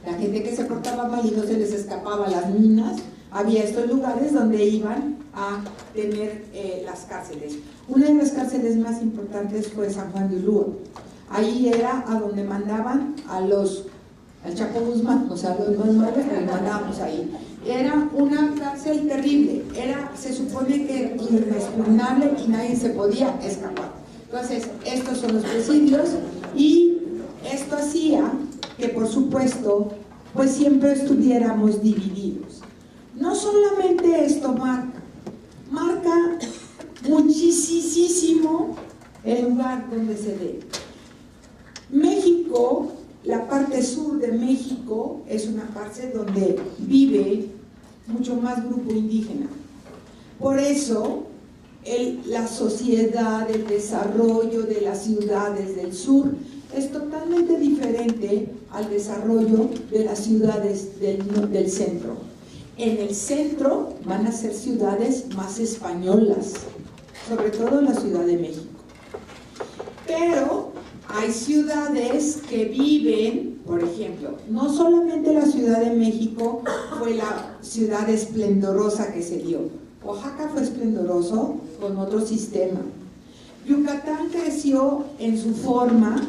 La gente que se portaba mal y no se les escapaba a las minas, había estos lugares donde iban a tener las cárceles. Una de las cárceles más importantes fue San Juan de Ulúa. Ahí era a donde mandaban al Chapo Guzmán, o sea, los más malos que mandábamos ahí. Era una cárcel terrible, se supone que era inexpugnable y nadie se podía escapar. Entonces, estos son los presidios y esto hacía que, por supuesto, pues siempre estuviéramos divididos. No solamente esto marca muchísimo el lugar donde se dé. México, la parte sur de México, es una parte donde vive mucho más grupo indígena. Por eso, la sociedad, el desarrollo de las ciudades del sur es totalmente diferente al desarrollo de las ciudades del centro. En el centro van a ser ciudades más españolas, sobre todo la Ciudad de México. Pero hay ciudades que viven, por ejemplo, no solamente la Ciudad de México fue la ciudad esplendorosa que se dio. Oaxaca fue esplendoroso con otro sistema. Yucatán creció en su forma,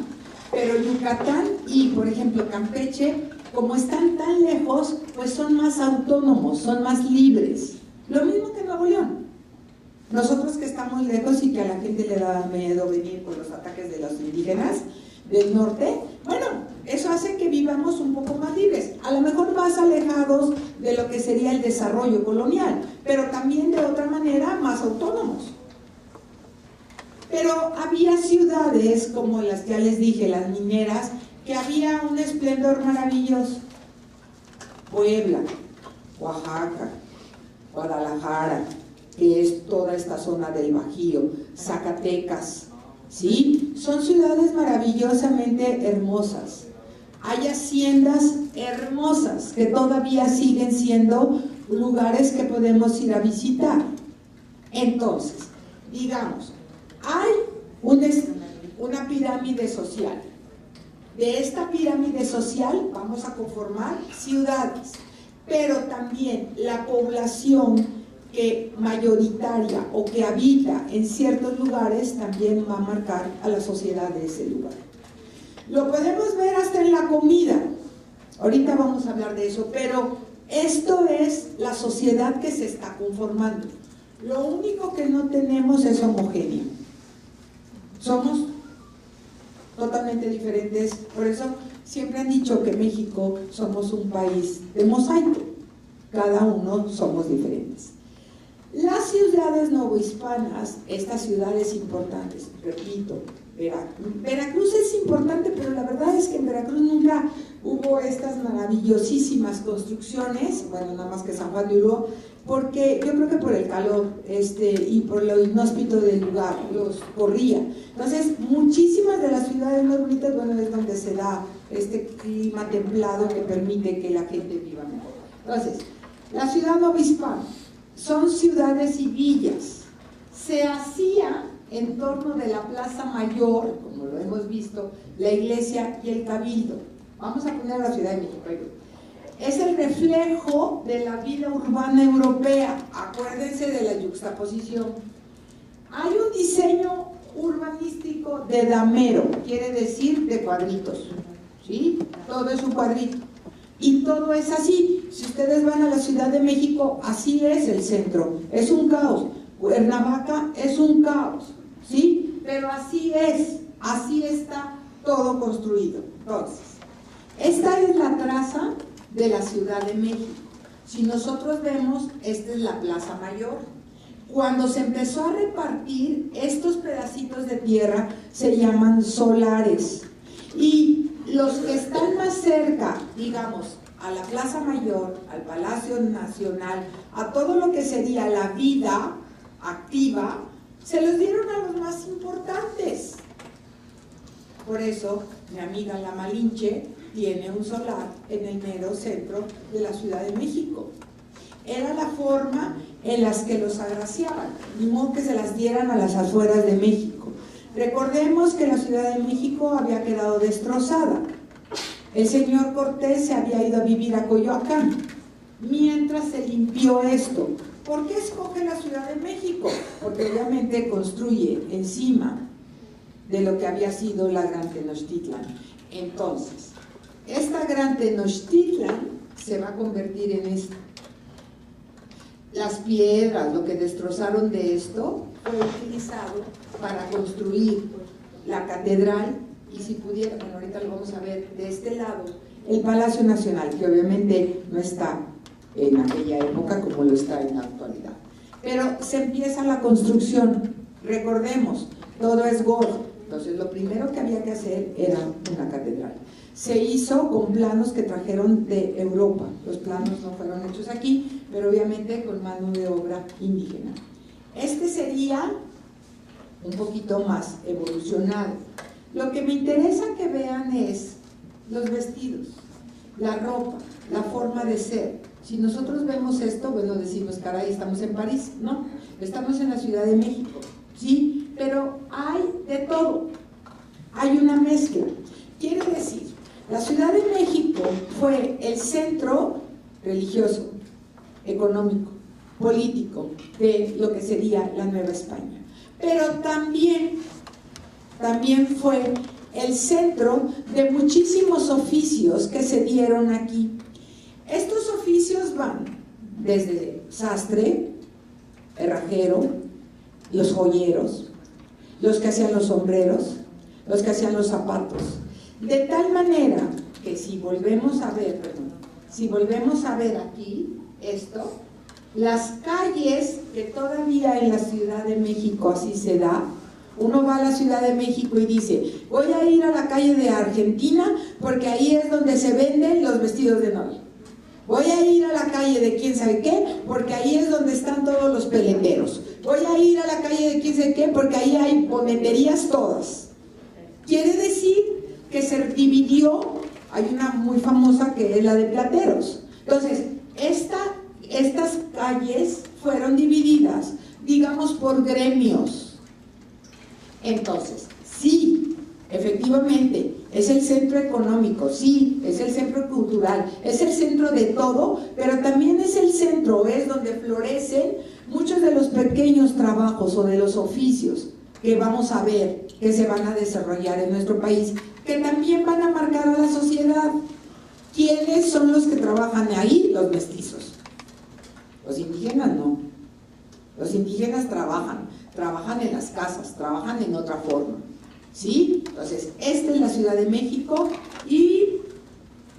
pero Yucatán y, por ejemplo, Campeche, como están tan lejos, pues son más autónomos, son más libres. Lo mismo que Nuevo León. Nosotros que estamos lejos y que a la gente le da miedo venir por los ataques de los indígenas del norte, bueno, eso hace que vivamos un poco más libres, a lo mejor más alejados de lo que sería el desarrollo colonial, pero también de otra manera más autónomos. Pero había ciudades, como las ya les dije, las mineras, que había un esplendor maravilloso. Puebla, Oaxaca, Guadalajara, que es toda esta zona del Bajío, Zacatecas, ¿sí? Son ciudades maravillosamente hermosas. Hay haciendas hermosas que todavía siguen siendo lugares que podemos ir a visitar. Entonces, digamos, hay una pirámide social. De esta pirámide social vamos a conformar ciudades, pero también la población que mayoritaria o que habita en ciertos lugares también va a marcar a la sociedad de ese lugar. Lo podemos ver hasta en la comida, ahorita vamos a hablar de eso, pero esto es la sociedad que se está conformando. Lo único que no tenemos es homogénea. Somos totalmente diferentes, por eso siempre han dicho que México somos un país de mosaico, cada uno somos diferentes. Las ciudades novohispanas, estas ciudades importantes, repito, Veracruz es importante, pero la verdad es que en Veracruz nunca hubo estas maravillosísimas construcciones, bueno, nada más que San Juan de Ulúa, porque yo creo que por el calor y por lo inhóspito del lugar los corría. Entonces, muchísimas de las ciudades más bonitas, bueno, es donde se da este clima templado que permite que la gente viva mejor. Entonces, la ciudad novohispana son ciudades y villas. Se hacía en torno de la Plaza Mayor, como lo hemos visto, la iglesia y el cabildo. Vamos a poner la Ciudad de México. Es el reflejo de la vida urbana europea. Acuérdense de la yuxtaposición. Hay un diseño urbanístico de damero, quiere decir de cuadritos, ¿sí? Todo es un cuadrito. Y todo es así. Si ustedes van a la Ciudad de México, así es el centro. Es un caos. Cuernavaca es un caos, ¿sí? Pero así es, así está todo construido. Entonces, esta es la traza de la Ciudad de México. Si nosotros vemos, esta es la Plaza Mayor. Cuando se empezó a repartir, estos pedacitos de tierra se llaman solares. Y los que están más cerca, digamos, a la Plaza Mayor, al Palacio Nacional, a todo lo que sería la vida activa, se los dieron a los más importantes. Por eso, mi amiga La Malinche tiene un solar en el mero centro de la Ciudad de México. Era la forma en las que los agraciaban, ni modo que se las dieran a las afueras de México. Recordemos que la Ciudad de México había quedado destrozada. El señor Cortés se había ido a vivir a Coyoacán, mientras se limpió esto. ¿Por qué escoge la Ciudad de México? Porque obviamente construye encima de lo que había sido la Gran Tenochtitlan. Entonces, esta Gran Tenochtitlan se va a convertir en esto. Las piedras, lo que destrozaron de esto, fue utilizado para construir la catedral y si pudiera, bueno, ahorita lo vamos a ver de este lado, el Palacio Nacional, que obviamente no está en aquella época como lo está en la actualidad. Pero se empieza la construcción, recordemos, todo es gordo. Entonces lo primero que había que hacer era una catedral. Se hizo con planos que trajeron de Europa. Los planos no fueron hechos aquí, pero obviamente con mano de obra indígena. Este sería un poquito más evolucionado. Lo que me interesa que vean es los vestidos, la ropa, la forma de ser. Si nosotros vemos esto, bueno, decimos, caray, estamos en París. No, estamos en la Ciudad de México, ¿sí? Pero hay de todo, hay una mezcla. Quiere decir, la Ciudad de México fue el centro religioso, económico, político de lo que sería la Nueva España. Pero también fue el centro de muchísimos oficios que se dieron aquí. Estos oficios van desde sastre, herrajero, los joyeros, los que hacían los sombreros, los que hacían los zapatos, de tal manera que si volvemos a ver aquí esto, las calles que todavía en la Ciudad de México así se da, uno va a la Ciudad de México y dice, voy a ir a la calle de Argentina porque ahí es donde se venden los vestidos de novia. Voy a ir a la calle de quién sabe qué, porque ahí es donde están todos los peleteros. Voy a ir a la calle calle de quién sé qué, porque ahí hay boneterías todas. Quiere decir que se dividió, hay una muy famosa que es la de Plateros. Entonces, estas calles fueron divididas, digamos, por gremios. Entonces, sí, efectivamente, es el centro económico, sí, es el centro cultural, es el centro de todo, pero también es el centro, es donde florecen muchos de los pequeños trabajos o de los oficios que vamos a ver que se van a desarrollar en nuestro país, que también van a marcar a la sociedad. ¿Quiénes son los que trabajan ahí? Los mestizos. Los indígenas no. Los indígenas trabajan en las casas, trabajan en otra forma, ¿sí? Entonces, esta es la Ciudad de México y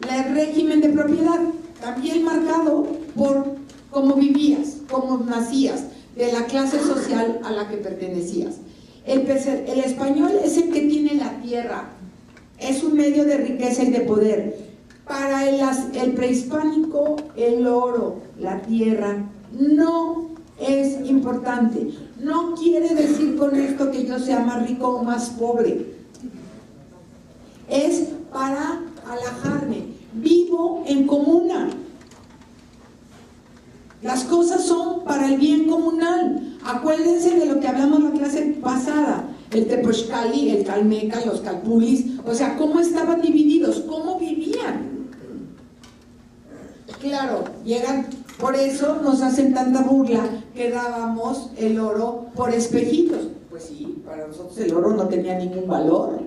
el régimen de propiedad, también marcado por cómo vivías, cómo nacías, de la clase social a la que pertenecías. El español es el que tiene la tierra, es un medio de riqueza y de poder. Para el prehispánico, el oro, la tierra, no es importante. No quiere decir con esto que yo sea más rico o más pobre. Es para alajarme. Vivo en comuna. Las cosas son para el bien comunal. Acuérdense de lo que hablamos en la clase pasada. El Tepochcali, el Calmeca, los Calpulis, o sea, cómo estaban divididos, cómo vivían. Claro, llegan, por eso nos hacen tanta burla que dábamos el oro por espejitos. Pues sí, para nosotros el oro no tenía ningún valor.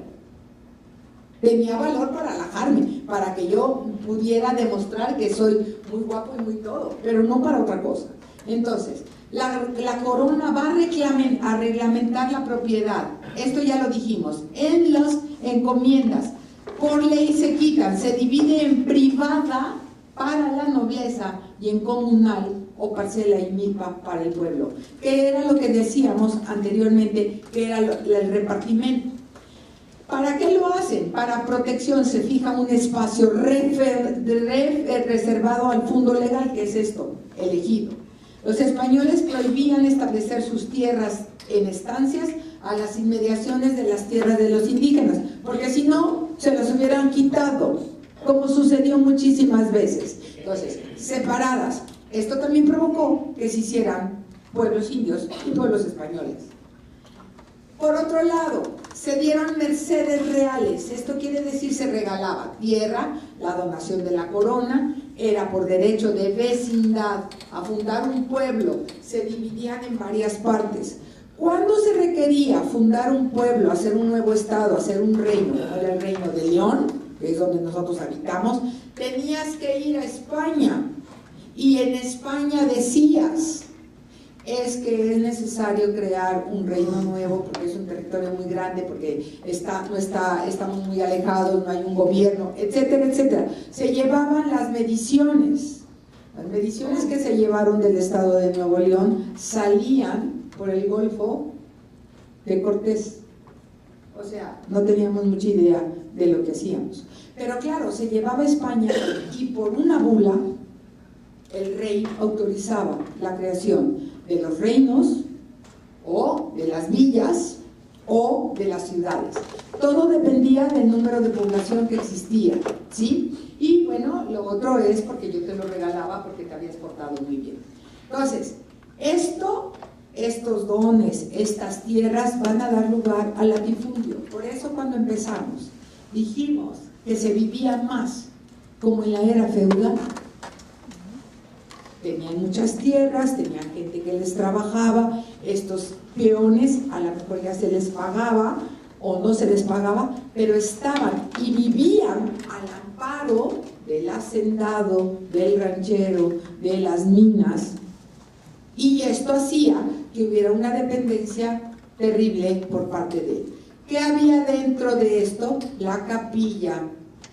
Tenía valor para alajarme, para que yo pudiera demostrar que soy muy guapo y muy todo, pero no para otra cosa. Entonces, la corona va a reglamentar la propiedad. Esto ya lo dijimos. En las encomiendas, por ley se quitan, se divide en privada para la nobleza y en comunal o parcela y milpa para el pueblo, que era lo que decíamos anteriormente, que era el repartimento. ¿Para qué lo hacen? Para protección. Se fija un espacio reservado al fondo legal, que es esto, elegido. Los españoles prohibían establecer sus tierras en estancias a las inmediaciones de las tierras de los indígenas, porque si no, se las hubieran quitado, como sucedió muchísimas veces. Entonces, separadas. Esto también provocó que se hicieran pueblos indios y pueblos españoles. Por otro lado, se dieron mercedes reales. Esto quiere decir se regalaba tierra, la donación de la corona, era por derecho de vecindad. A fundar un pueblo se dividían en varias partes. ¿Cuándo se requería fundar un pueblo, hacer un nuevo estado, hacer un reino? Era el reino de León, que es donde nosotros habitamos. Tenías que ir a España y en España decías: es que es necesario crear un reino nuevo porque es un territorio muy grande, porque estamos muy alejados, no hay un gobierno, etcétera, etcétera. Se llevaban las mediciones. Las mediciones que se llevaron del estado de Nuevo León salían por el Golfo de Cortés. O sea, no teníamos mucha idea de lo que hacíamos. Pero claro, se llevaba a España y por una bula el rey autorizaba la creación de los reinos o de las villas o de las ciudades. Todo dependía del número de población que existía, ¿sí? Y bueno, lo otro es porque yo te lo regalaba porque te habías portado muy bien. Entonces, estos dones, estas tierras van a dar lugar al latifundio. Por eso cuando empezamos dijimos que se vivía más como en la era feudal. Tenían muchas tierras, tenían gente que les trabajaba, estos peones a lo mejor ya se les pagaba o no se les pagaba, pero estaban y vivían al amparo del hacendado, del ranchero, de las minas, y esto hacía que hubiera una dependencia terrible por parte de él. ¿Qué había dentro de esto? La capilla,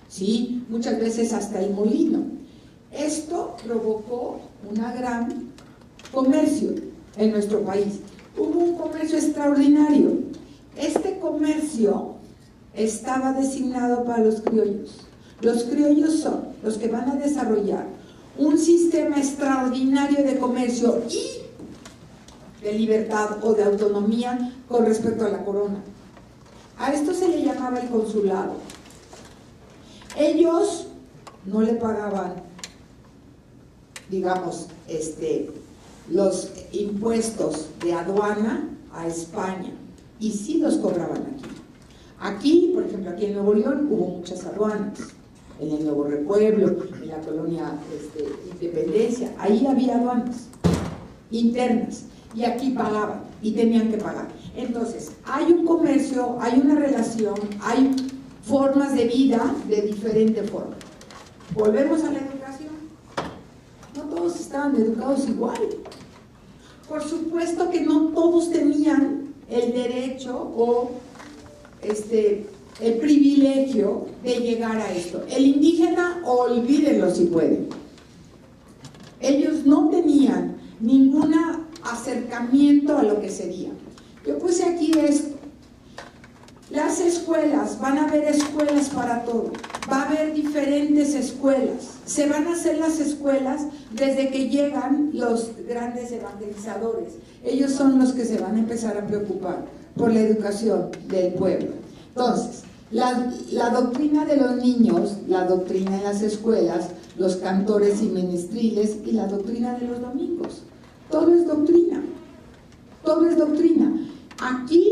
¿sí? Muchas veces hasta el molino. Esto provocó un gran comercio en nuestro país. Hubo un comercio extraordinario. Este comercio estaba designado para los criollos. Los criollos son los que van a desarrollar un sistema extraordinario de comercio y de libertad o de autonomía con respecto a la corona. A esto se le llamaba el consulado. Ellos no le pagaban, digamos, los impuestos de aduana a España, y sí los cobraban aquí. Aquí, por ejemplo, aquí en Nuevo León hubo muchas aduanas, en el Nuevo Repueblo, en la colonia Independencia, ahí había aduanas internas, y aquí pagaban, y tenían que pagar. Entonces, hay un comercio, hay una relación, hay formas de vida de diferente forma. Volvemos a la educación. No todos estaban educados igual. Por supuesto que no todos tenían el derecho o el privilegio de llegar a esto. El indígena, olvídenlo si pueden. Ellos no tenían ningún acercamiento a lo que sería. Yo puse aquí esto. Las escuelas, van a haber escuelas para todo, va a haber diferentes escuelas, se van a hacer las escuelas desde que llegan los grandes evangelizadores. Ellos son los que se van a empezar a preocupar por la educación del pueblo. Entonces, la doctrina de los niños, la doctrina en las escuelas, los cantores y ministriles y la doctrina de los domingos, todo es doctrina, todo es doctrina. Aquí,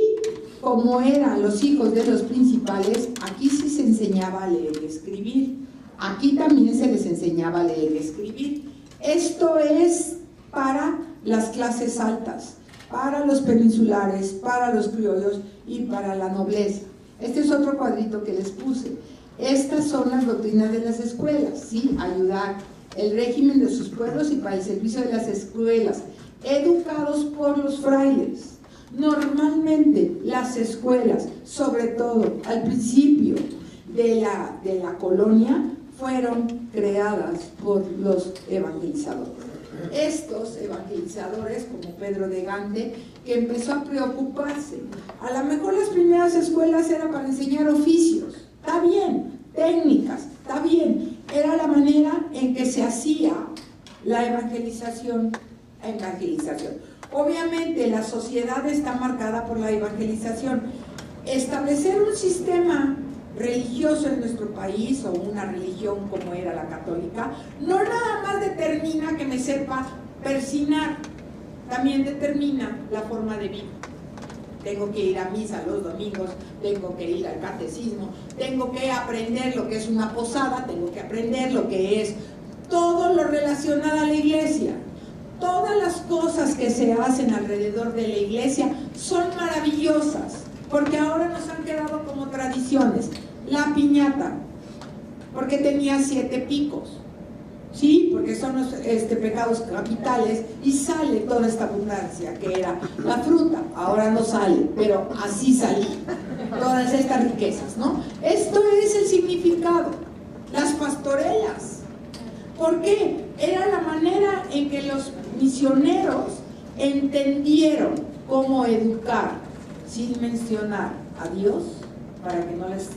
como eran los hijos de los principales, aquí sí se enseñaba a leer y escribir. Aquí también se les enseñaba a leer y escribir. Esto es para las clases altas, para los peninsulares, para los criollos y para la nobleza. Este es otro cuadrito que les puse. Estas son las doctrinas de las escuelas, ¿sí? Ayudar el régimen de sus pueblos y para el servicio de las escuelas, educados por los frailes. Normalmente las escuelas, sobre todo al principio de la colonia, fueron creadas por los evangelizadores. Estos evangelizadores, como Pedro de Gante, que empezó a preocuparse. A lo mejor las primeras escuelas eran para enseñar oficios, está bien, técnicas, está bien. Era la manera en que se hacía la evangelización. Obviamente la sociedad está marcada por la evangelización. Establecer un sistema religioso en nuestro país, o una religión como era la católica, no nada más determina que me sepa persignar, también determina la forma de vida. Tengo que ir a misa los domingos, tengo que ir al catecismo, tengo que aprender lo que es una posada, tengo que aprender lo que es todo lo relacionado a la iglesia. Todas las cosas que se hacen alrededor de la iglesia son maravillosas, porque ahora nos han quedado como tradiciones. La piñata, porque tenía 7 picos, ¿sí? Porque son los pecados capitales, y sale toda esta abundancia que era la fruta. Ahora no sale, pero así salía todas estas riquezas, ¿no? Esto es el significado. Las pastorelas, ¿por qué? Era la manera en que los misioneros entendieron cómo educar sin mencionar a Dios, para que no les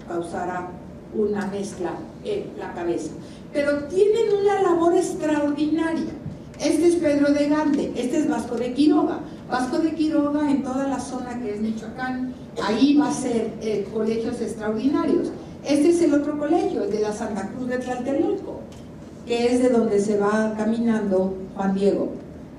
causara una mezcla en la cabeza. Pero tienen una labor extraordinaria. Este es Pedro de Gante, este es Vasco de Quiroga. Vasco de Quiroga, en toda la zona que es Michoacán, ahí va a ser colegios extraordinarios. Este es el otro colegio, el de la Santa Cruz de Tlatelolco, que es de donde se va caminando Juan Diego,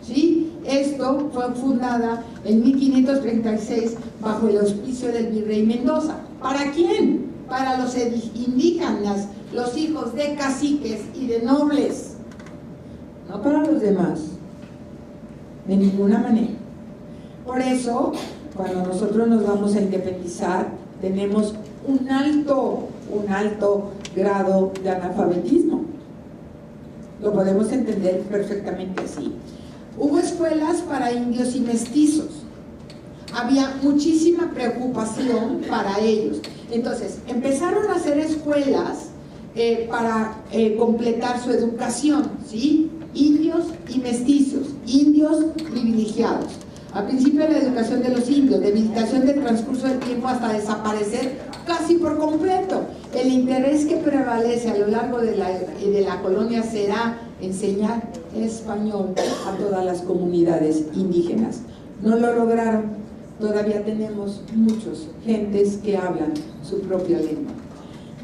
¿sí? Esto fue fundada en 1536 bajo el auspicio del virrey Mendoza. ¿Para quién? Para los indígenas, los hijos de caciques y de nobles, no para los demás, de ninguna manera. Por eso, cuando nosotros nos vamos a independizar, tenemos un alto grado de analfabetismo. Lo podemos entender perfectamente así. Hubo escuelas para indios y mestizos. Había muchísima preocupación para ellos. Entonces, empezaron a hacer escuelas para completar su educación, ¿sí? Indios y mestizos, indios privilegiados. Al principio la educación de los indios, debilitación del transcurso del tiempo hasta desaparecer casi por completo. El interés que prevalece a lo largo de la colonia será enseñar español a todas las comunidades indígenas. No lo lograron, todavía tenemos muchos gentes que hablan su propia lengua.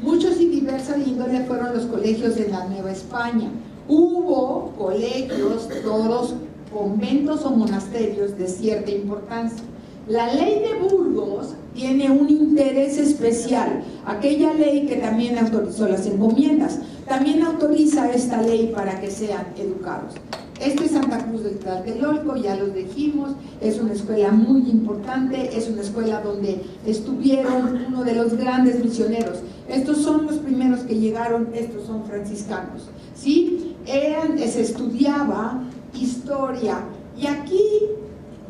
Muchos y diversas índole fueron los colegios de la Nueva España. Hubo colegios, todos conventos o monasterios de cierta importancia. La ley de Burgos tiene un interés especial, aquella ley que también autorizó las encomiendas, también autoriza esta ley para que sean educados. Este es Santa Cruz del Tlatelolco, ya lo dijimos, es una escuela muy importante, es una escuela donde estuvieron uno de los grandes misioneros. Estos son los primeros que llegaron, estos son franciscanos, ¿sí? Se estudiaba historia, y aquí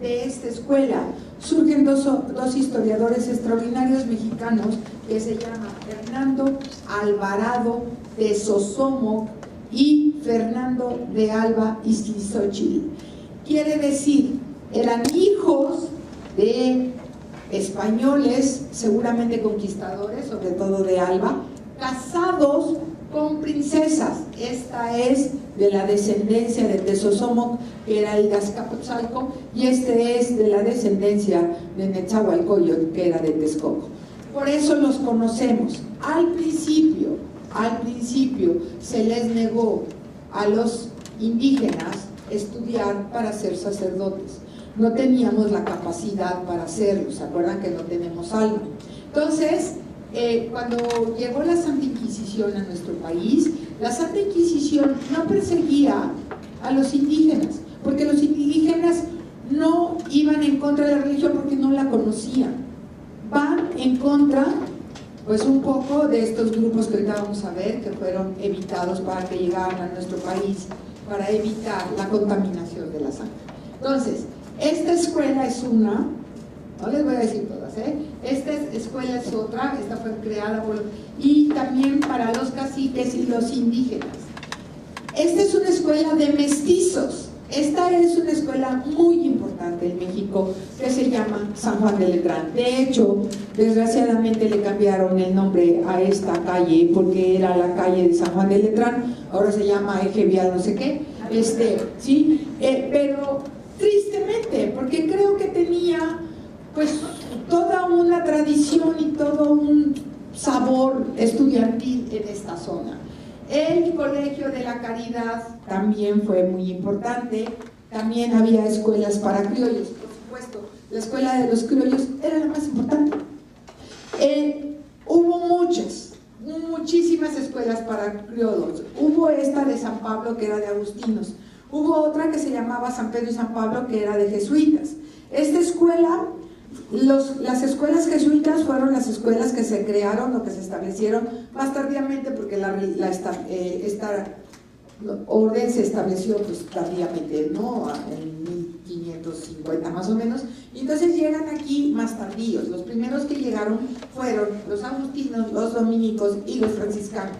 de esta escuela surgen dos historiadores extraordinarios mexicanos que se llaman Hernando Alvarado de Sosomoc y Fernando de Alba Izquixóchitl. Quiere decir, eran hijos de españoles, seguramente conquistadores, sobre todo de Alba, casados con princesas. Esta es de la descendencia de Tezosomoc, que era el de Azcapotzalco, y este es de la descendencia de Netzahualcóyotl, que era de Texcoco. Por eso los conocemos. Al principio se les negó a los indígenas estudiar para ser sacerdotes. No teníamos la capacidad para hacerlo, ¿se acuerdan que no tenemos alma? Entonces, cuando llegó la Santa Inquisición a nuestro país, la Santa Inquisición no perseguía a los indígenas, porque los indígenas no iban en contra de la religión porque no la conocían. Van en contra, pues un poco de estos grupos que ahorita vamos a ver, que fueron evitados para que llegaran a nuestro país, para evitar la contaminación de la sangre. Entonces, esta escuela es una, no les voy a decir todas, esta escuela es otra, esta fue creada por, y también para los caciques y los indígenas. Esta es una escuela de mestizos. Esta es una escuela muy importante en México que se llama San Juan de Letrán. De hecho, desgraciadamente le cambiaron el nombre a esta calle porque era la calle de San Juan de Letrán, ahora se llama Eje Vial no sé qué, ¿sí? Pero tristemente, porque creo que tenía pues toda una tradición y todo un sabor estudiantil en esta zona. El Colegio de la Caridad también fue muy importante, también había escuelas para criollos, por supuesto, la escuela de los criollos era la más importante. Hubo muchísimas escuelas para criollos, hubo esta de San Pablo que era de agustinos, hubo otra que se llamaba San Pedro y San Pablo que era de jesuitas. Esta escuela, las escuelas jesuitas fueron las escuelas que se crearon o que se establecieron más tardíamente porque esta orden se estableció pues tardíamente, ¿no? En 1550 más o menos, y entonces llegan aquí más tardíos. Los primeros que llegaron fueron los agustinos, los dominicos y los franciscanos.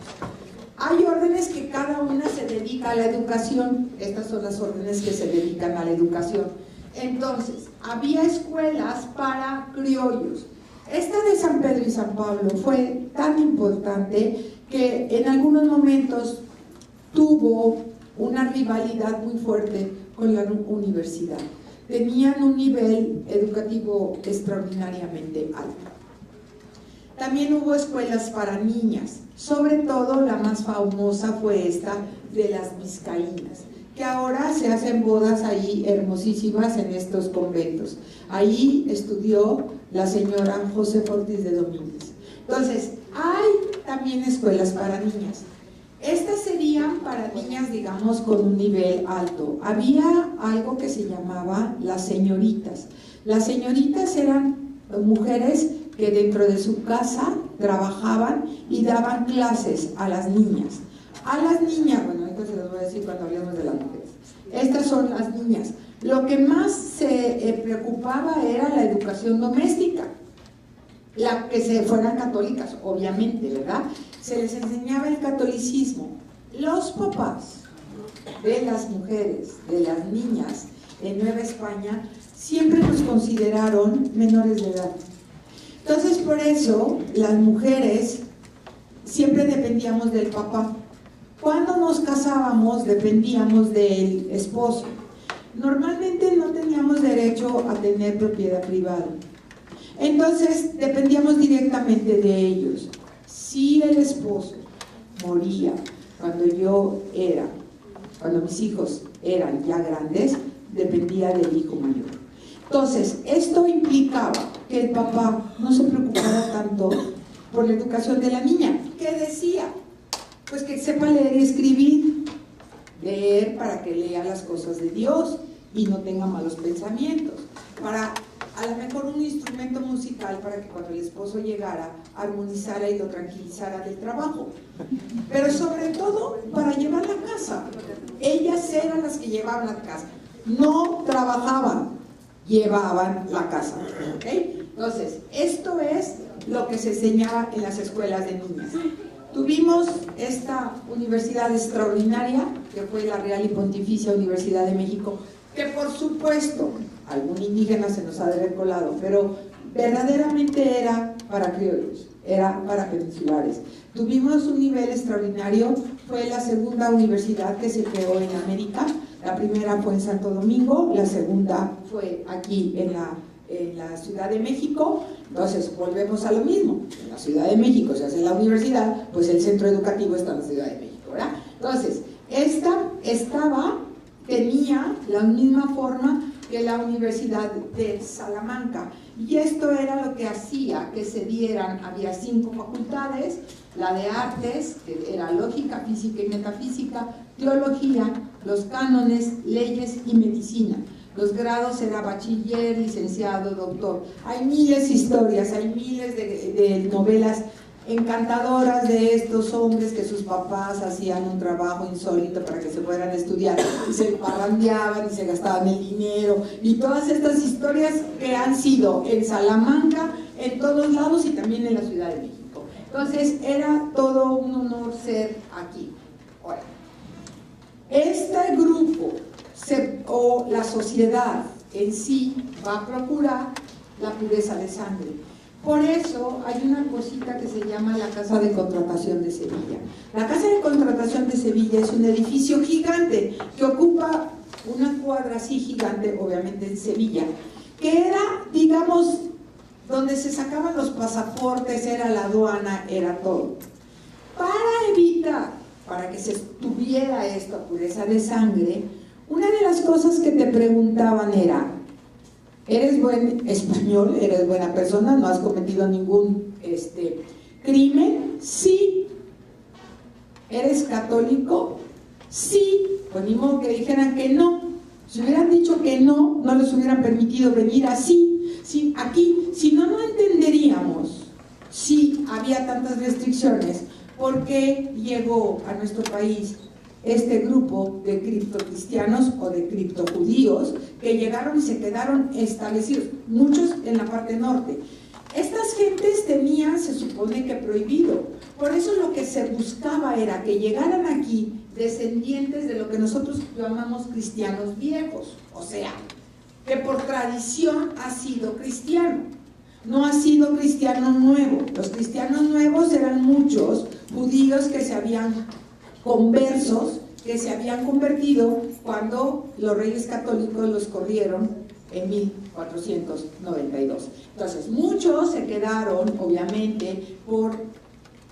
Hay órdenes que cada una se dedica a la educación, estas son las órdenes que se dedican a la educación. Entonces, había escuelas para criollos. Esta de San Pedro y San Pablo fue tan importante que en algunos momentos tuvo una rivalidad muy fuerte con la universidad. Tenían un nivel educativo extraordinariamente alto. También hubo escuelas para niñas, sobre todo la más famosa fue esta de las vizcaínas, que ahora se hacen bodas ahí hermosísimas en estos conventos. Ahí estudió la señora Josefa Ortiz de Domínguez. Entonces, hay también escuelas para niñas. Estas serían para niñas, digamos, con un nivel alto. Había algo que se llamaba las señoritas. Las señoritas eran mujeres que dentro de su casa trabajaban y daban clases a las niñas. A las niñas, bueno, ahorita se los voy a decir cuando hablemos de las mujeres. Estas son las niñas. Lo que más se preocupaba era la educación doméstica, la que se fueran católicas, obviamente, ¿verdad? Se les enseñaba el catolicismo. Los papás de las mujeres, de las niñas en Nueva España, siempre los consideraron menores de edad. Entonces, por eso, las mujeres siempre dependíamos del papá. Cuando nos casábamos dependíamos del esposo. Normalmente no teníamos derecho a tener propiedad privada. Entonces dependíamos directamente de ellos. Si el esposo moría cuando mis hijos eran ya grandes, dependía del hijo mayor. Entonces, esto implicaba que el papá no se preocupara tanto por la educación de la niña. ¿Qué decía? Pues que sepa leer y escribir. Leer para que lea las cosas de Dios y no tenga malos pensamientos. Para a lo mejor un instrumento musical para que cuando el esposo llegara armonizara y lo tranquilizara del trabajo, pero sobre todo para llevar la casa. Ellas eran las que llevaban la casa, no trabajaban, llevaban la casa, ¿okay? Entonces, esto es lo que se enseñaba en las escuelas de niñas. Tuvimos esta universidad extraordinaria que fue la Real y Pontificia Universidad de México, que por supuesto algún indígena se nos ha de haber colado, pero verdaderamente era para criollos, era para peninsulares. Tuvimos un nivel extraordinario, fue la segunda universidad que se creó en América. La primera fue en Santo Domingo, la segunda fue aquí en la Ciudad de México. Entonces volvemos a lo mismo, en la Ciudad de México se hace la universidad, pues el centro educativo está en la Ciudad de México, ¿verdad? Entonces, tenía la misma forma que la Universidad de Salamanca, y esto era lo que hacía que se dieran, había 5 facultades, la de artes, que era lógica, física y metafísica, teología, los cánones, leyes y medicina. Los grados era bachiller, licenciado, doctor. Hay miles de historias, hay miles de novelas encantadoras de estos hombres que sus papás hacían un trabajo insólito para que se fueran a estudiar y se parrandeaban y se gastaban el dinero, y todas estas historias que han sido en Salamanca, en todos lados y también en la Ciudad de México. Entonces era todo un honor ser aquí. Ahora, este grupo o la sociedad en sí va a procurar la pureza de sangre. Por eso hay una cosita que se llama la Casa de Contratación de Sevilla. La Casa de Contratación de Sevilla es un edificio gigante que ocupa una cuadra así gigante, obviamente en Sevilla, que era, digamos, donde se sacaban los pasaportes, era la aduana, era todo. Para evitar, para que se tuviera esta pureza de sangre, una de las cosas que te preguntaban era: ¿eres buen español? ¿Eres buena persona? ¿No has cometido ningún crimen? Sí. ¿Eres católico? Sí. Pues ni modo que dijeran que no. Si hubieran dicho que no, no les hubieran permitido venir así. Sí, aquí, si no, no entenderíamos si había tantas restricciones. ¿Por qué llegó a nuestro país este grupo de criptocristianos o de criptojudíos que llegaron y se quedaron establecidos, muchos en la parte norte? Estas gentes tenían, se supone que prohibido, por eso lo que se buscaba era que llegaran aquí descendientes de lo que nosotros llamamos cristianos viejos, o sea, que por tradición ha sido cristiano, no ha sido cristiano nuevo. Los cristianos nuevos eran muchos judíos que se habían conversos, que se habían convertido cuando los reyes católicos los corrieron en 1492. Entonces muchos se quedaron, obviamente,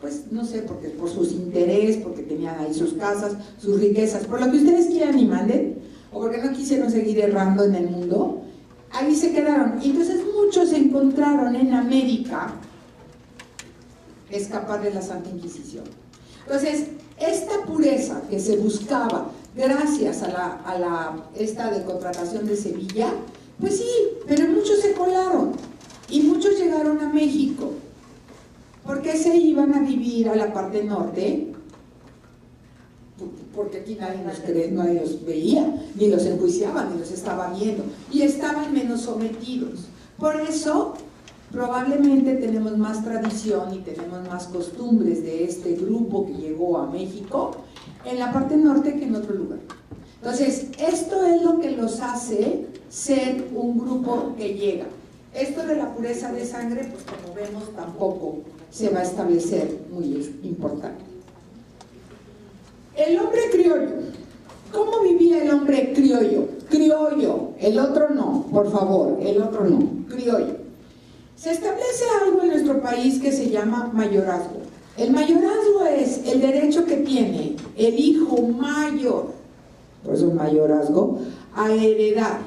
pues no sé, porque por sus intereses, porque tenían ahí sus casas, sus riquezas, por lo que ustedes quieran y manden, o porque no quisieron seguir errando en el mundo, ahí se quedaron. Y entonces muchos encontraron en América escapar de la Santa Inquisición. Entonces, esta pureza que se buscaba gracias a esta de Contratación de Sevilla, pues sí, pero muchos se colaron y muchos llegaron a México. ¿Por qué se iban a vivir a la parte norte? Porque aquí nadie los veía, ni los enjuiciaba, ni los estaba viendo, y estaban menos sometidos. Por eso probablemente tenemos más tradición y tenemos más costumbres de este grupo que llegó a México en la parte norte que en otro lugar. Entonces, esto es lo que los hace ser un grupo que llega. Esto de la pureza de sangre, pues como vemos, tampoco se va a establecer muy importante. El hombre criollo. ¿Cómo vivía el hombre criollo? Criollo, el otro no, por favor, el otro no, criollo. Se establece algo en nuestro país que se llama mayorazgo. El mayorazgo es el derecho que tiene el hijo mayor, por eso mayorazgo, a heredar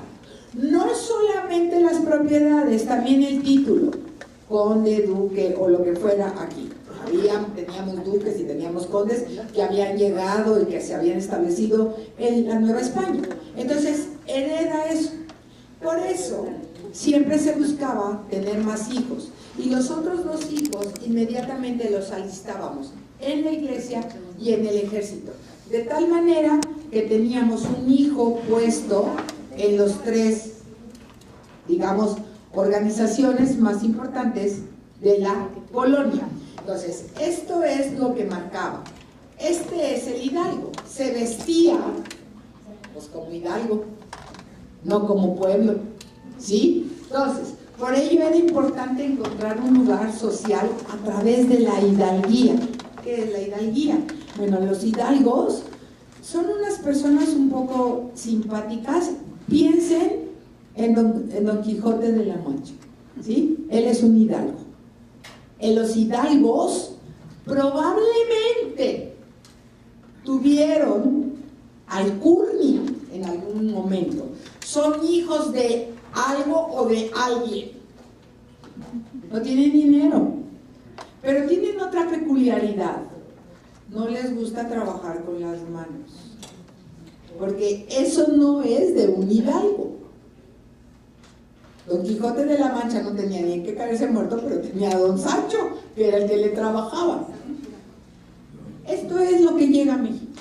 no solamente las propiedades, también el título, conde, duque o lo que fuera aquí. Teníamos duques y teníamos condes que habían llegado y que se habían establecido en la Nueva España. Entonces, hereda eso. Por eso, siempre se buscaba tener más hijos. Y los otros dos hijos inmediatamente los alistábamos en la iglesia y en el ejército. De tal manera que teníamos un hijo puesto en los tres, digamos, organizaciones más importantes de la colonia. Entonces, esto es lo que marcaba. Este es el hidalgo. Se vestía, pues, como hidalgo, no como pueblo, ¿sí? Entonces, por ello era importante encontrar un lugar social a través de la hidalguía. ¿Qué es la hidalguía? Bueno, los hidalgos son unas personas un poco simpáticas. Piensen en Don Quijote de la Mancha, ¿sí? Él es un hidalgo. Los hidalgos probablemente tuvieron alcurnia en algún momento. Son hijos de algo o de alguien. No tienen dinero, pero tienen otra peculiaridad. No les gusta trabajar con las manos, porque eso no es de un hidalgo. Don Quijote de la Mancha no tenía ni en qué caerse muerto, pero tenía a Don Sancho, que era el que le trabajaba. Esto es lo que llega a México.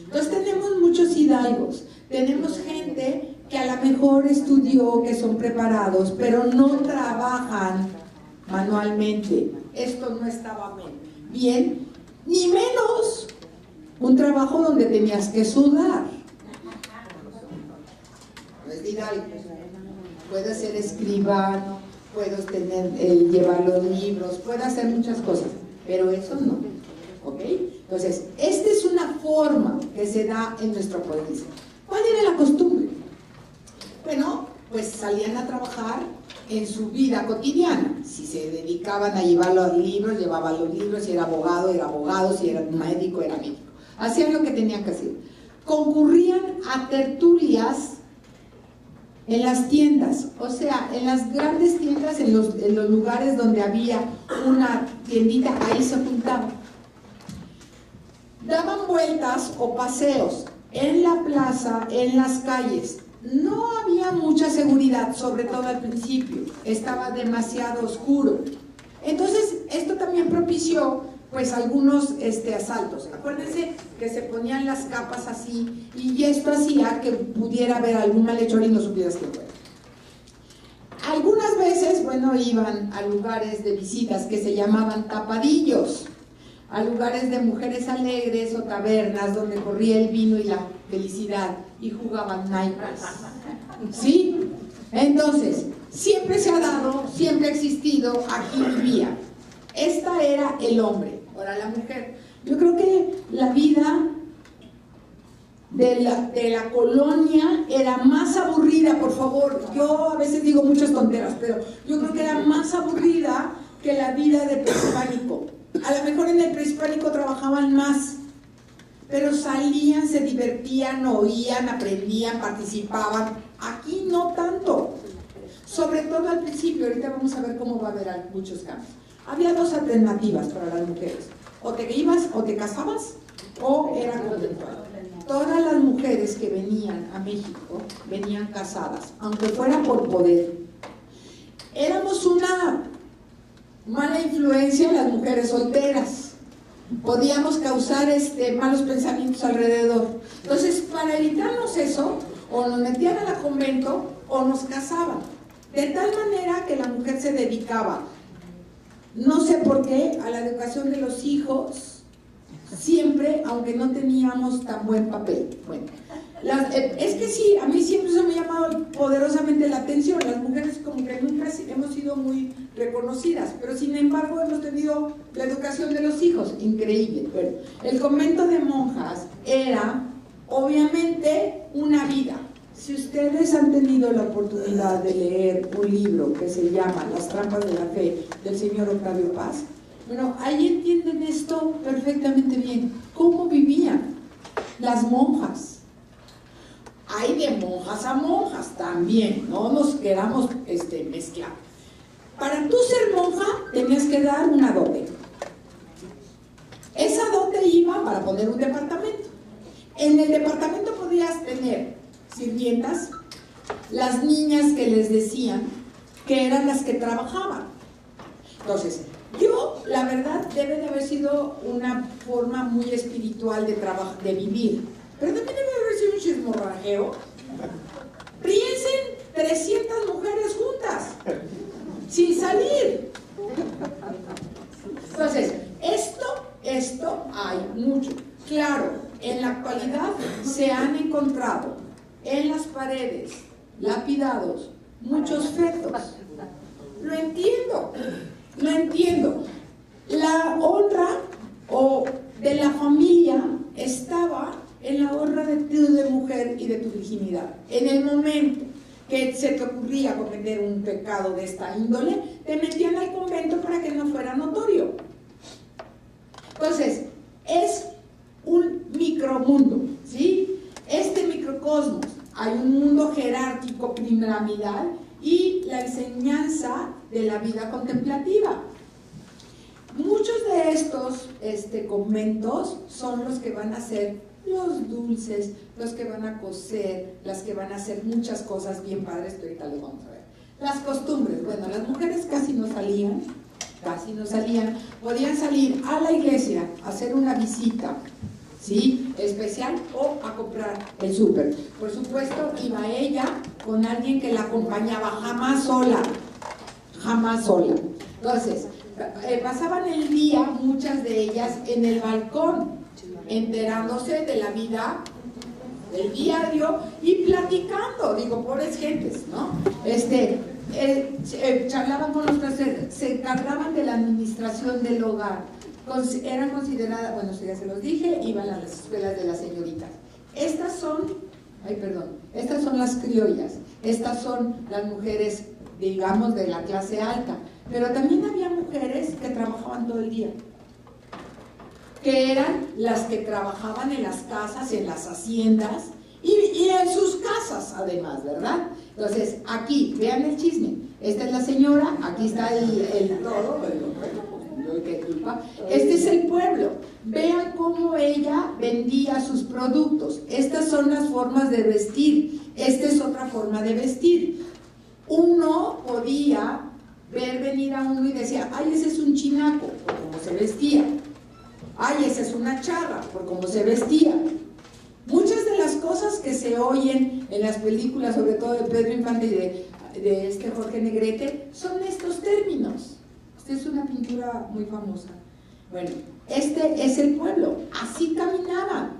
Entonces tenemos muchos hidalgos, tenemos gente que a lo mejor estudió, que son preparados, pero no trabajan manualmente. Esto no estaba bien, ni menos un trabajo donde tenías que sudar. No es de hidalgo. Puedes ser escribano, puedes llevar los libros, puedes hacer muchas cosas, pero eso no, ¿ok? Entonces, esta es una forma que se da en nuestro país. ¿Cuál era la costumbre? Bueno, pues salían a trabajar en su vida cotidiana. Si se dedicaban a llevar los libros, llevaban los libros. Si era abogado, si era médico, era médico. Hacían lo que tenían que hacer. Concurrían a tertulias en las tiendas, o sea, en las grandes tiendas, en los lugares donde había una tiendita, ahí se juntaban. Daban vueltas o paseos en la plaza, en las calles. No había mucha seguridad, sobre todo al principio, estaba demasiado oscuro. Entonces, esto también propició pues algunos asaltos. Acuérdense que se ponían las capas así, y esto hacía que pudiera haber algún malhechor y no supieras qué fue. Algunas veces, bueno, iban a lugares de visitas que se llamaban tapadillos, a lugares de mujeres alegres o tabernas donde corría el vino y la felicidad y jugaban naipes, ¿sí? Entonces, siempre se ha dado, siempre ha existido, aquí vivía. Esta era el hombre. Ahora la mujer. Yo creo que la vida de la colonia era más aburrida, por favor. Yo a veces digo muchas tonteras, pero yo creo que era más aburrida que la vida de prehispánico. A lo mejor en el prehispánico trabajaban más, pero salían, se divertían, oían, aprendían, participaban. Aquí no tanto. Sobre todo al principio. Ahorita vamos a ver cómo va a haber muchos cambios. Había dos alternativas para las mujeres. O te ibas o te casabas, o era conventual. Todas las mujeres que venían a México venían casadas, aunque fuera por poder. Éramos una mala influencia las mujeres solteras. Podíamos causar malos pensamientos alrededor. Entonces, para evitarnos eso, o nos metían al convento o nos casaban. De tal manera que la mujer se dedicaba, no sé por qué, a la educación de los hijos, siempre, aunque no teníamos tan buen papel. Bueno, es que sí, a mí siempre se me ha llamado poderosamente la atención. Las mujeres como que nunca hemos sido muy reconocidas, pero sin embargo hemos tenido la educación de los hijos, increíble. Bueno, el convento de monjas era obviamente una vida. Si ustedes han tenido la oportunidad de leer un libro que se llama Las trampas de la fe, del señor Octavio Paz, bueno, ahí entienden esto perfectamente bien. ¿Cómo vivían las monjas? Hay de monjas a monjas también, no nos queramos mezclar. Para tú ser monja tenías que dar una dote. Esa dote iba para poner un departamento. En el departamento podías tener sirvientas, las niñas que les decían que eran las que trabajaban. Entonces, la verdad, debe de haber sido una forma muy espiritual de vivir, pero también debe de haber sido un chismorrajeo. Piensen 300 mujeres juntas, sin salir. Entonces, esto hay mucho. Claro, en la actualidad se han encontrado en las paredes, lapidados, muchos fetos. Lo entiendo. La honra de la familia estaba en la honra de tu mujer y de tu virginidad. En el momento que se te ocurría cometer un pecado de esta índole, te metían al convento para que no fuera notorio. Entonces, es un micromundo, ¿sí? Este microcosmos, hay un mundo jerárquico piramidal y la enseñanza de la vida contemplativa. Muchos de estos conventos son los que van a hacer los dulces, los que van a coser, las que van a hacer muchas cosas bien padres que ahorita les vamos a ver. Las costumbres, bueno, las mujeres casi no salían, podían salir a la iglesia a hacer una visita, ¿sí?, especial, o a comprar el súper. Por supuesto, iba ella con alguien que la acompañaba, jamás sola. Entonces, pasaban el día, muchas de ellas, en el balcón, enterándose de la vida del diario y platicando, pobres gentes, ¿no? Charlaban con los traseros, se encargaban de la administración del hogar, eran consideradas, bueno, ya se los dije, iban a las escuelas de las señoritas. Estas son las criollas, estas son las mujeres, digamos, de la clase alta, pero también había mujeres que trabajaban todo el día, que eran las que trabajaban en las casas, en las haciendas y en sus casas además, ¿verdad? Entonces, aquí, vean el chisme, esta es la señora, aquí está el toro, ¿qué culpa? Este es el pueblo. Vean cómo ella vendía sus productos. Estas son las formas de vestir, esta es otra forma de vestir. Uno podía ver venir a uno y decía, ay, ese es un chinaco, por cómo se vestía. Ay, esa es una charra, por cómo se vestía. Muchas de las cosas que se oyen en las películas, sobre todo de Pedro Infante y de Jorge Negrete, son estos términos. Esta es una pintura muy famosa. Bueno, este es el pueblo, así caminaban.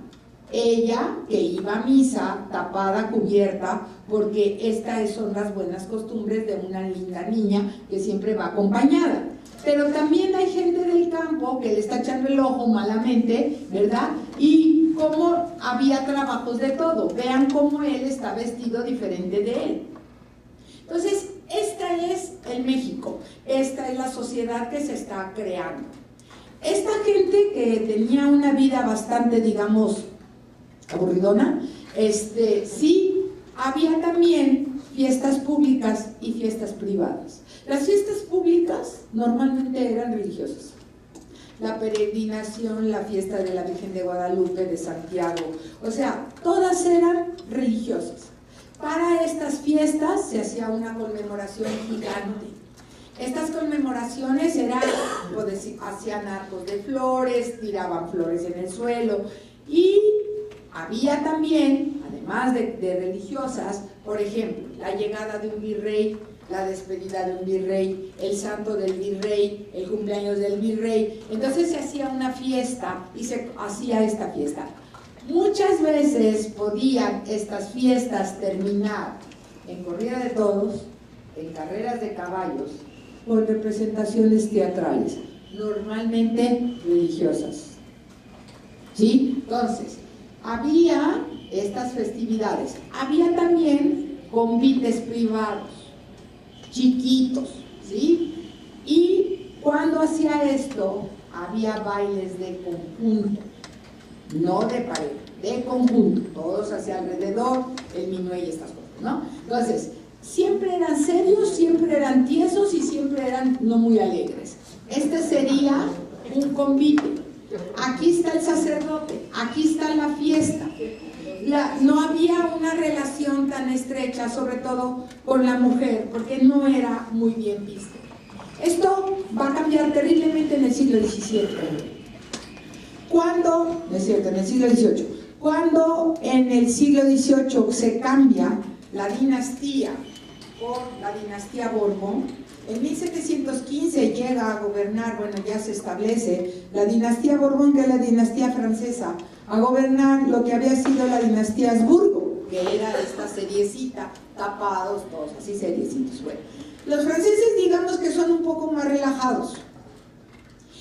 Ella, que iba a misa, tapada, cubierta, porque estas son las buenas costumbres de una linda niña que siempre va acompañada. Pero también hay gente del campo que le está echando el ojo malamente, ¿verdad? Y cómo había trabajos de todo. Vean cómo él está vestido diferente de él. Entonces, esta es el México, esta es la sociedad que se está creando. Esta gente que tenía una vida bastante, digamos, aburridona, sí, había también fiestas públicas y fiestas privadas. Las fiestas públicas normalmente eran religiosas. La peregrinación, la fiesta de la Virgen de Guadalupe, de Santiago, o sea, todas eran religiosas. Para estas fiestas se hacía una conmemoración gigante. Estas conmemoraciones eran, hacían arcos de flores, tiraban flores en el suelo, y había también, además de religiosas, por ejemplo, la llegada de un virrey, la despedida de un virrey, el santo del virrey, el cumpleaños del virrey. Entonces se hacía una fiesta y se hacía esta fiesta. Muchas veces podían estas fiestas terminar en corrida de toros, en carreras de caballos, o en representaciones teatrales, normalmente religiosas. ¿Sí? Entonces, había estas festividades. Había también convites privados, chiquitos, ¿sí? Y cuando hacía esto, había bailes de conjunto, no de pareja, de conjunto, todos hacia alrededor, el minué y estas cosas, ¿no? Entonces, siempre eran serios, siempre eran tiesos y siempre eran no muy alegres. Este sería un convite. Aquí está el sacerdote, aquí está la fiesta. No había una relación tan estrecha, sobre todo con la mujer, porque no era muy bien vista. Esto va a cambiar terriblemente en el siglo XVII. ¿Cuándo? No es cierto, en el siglo XVIII. Cuando en el siglo XVIII se cambia la dinastía por la dinastía Borbón, en 1715 llega a gobernar, bueno, ya se establece la dinastía Borbón, que es la dinastía francesa, a gobernar lo que había sido la dinastía Habsburgo, que era esta seriecita, tapados todos, así seriecitos. Bueno, los franceses digamos que son un poco más relajados,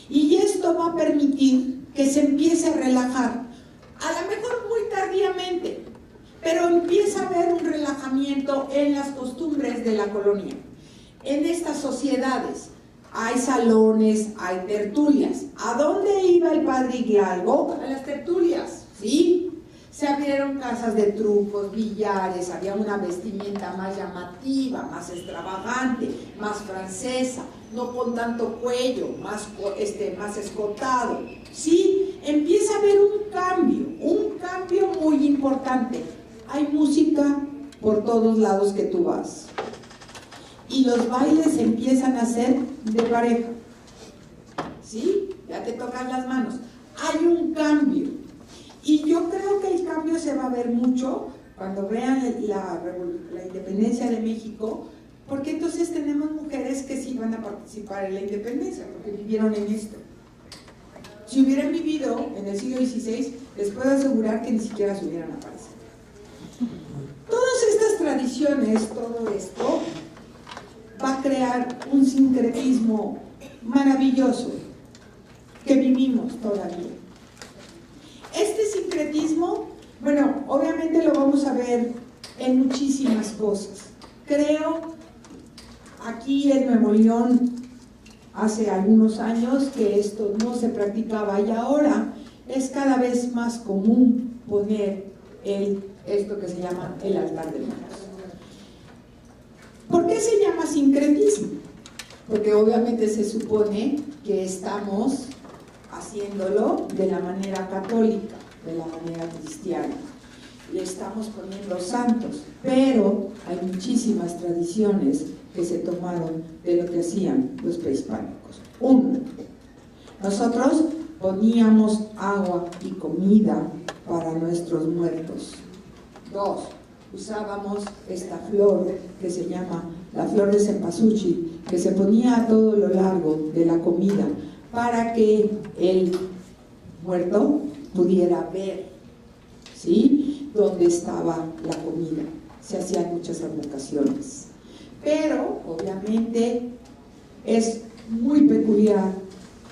y esto va a permitir que se empiece a relajar, a lo mejor muy tardíamente, pero empieza a haber un relajamiento en las costumbres de la colonia. En estas sociedades hay salones, hay tertulias. ¿A dónde iba el padre Hidalgo? A las tertulias, ¿sí? Se abrieron casas de trucos, billares, había una vestimenta más llamativa, más extravagante, más francesa, no con tanto cuello, más escotado, ¿sí? Empieza a haber un cambio muy importante. Hay música por todos lados que tú vas. Y los bailes empiezan a ser de pareja, ¿sí? Ya te tocan las manos. Hay un cambio. Y yo creo que el cambio se va a ver mucho cuando vean la independencia de México, porque entonces tenemos mujeres que sí van a participar en la independencia, porque vivieron en esto. Si hubieran vivido en el siglo XVI, les puedo asegurar que ni siquiera se hubieran aparecido. Todas estas tradiciones, todo esto, va a crear un sincretismo maravilloso que vivimos todavía. Este sincretismo, bueno, obviamente lo vamos a ver en muchísimas cosas. Creo, aquí en Nuevo León, hace algunos años que esto no se practicaba y ahora es cada vez más común poner esto que se llama el altar de muertos. ¿Por qué se llama sincretismo? Porque obviamente se supone que estamos haciéndolo de la manera católica, de la manera cristiana. Le estamos poniendo santos, pero hay muchísimas tradiciones que se tomaron de lo que hacían los prehispánicos. Uno, nosotros poníamos agua y comida para nuestros muertos. Dos, usábamos esta flor que se llama la flor de cempasúchil, que se ponía a todo lo largo de la comida para que el muerto pudiera ver, ¿sí?, dónde estaba la comida. Se hacían muchas advocaciones, pero obviamente es muy peculiar,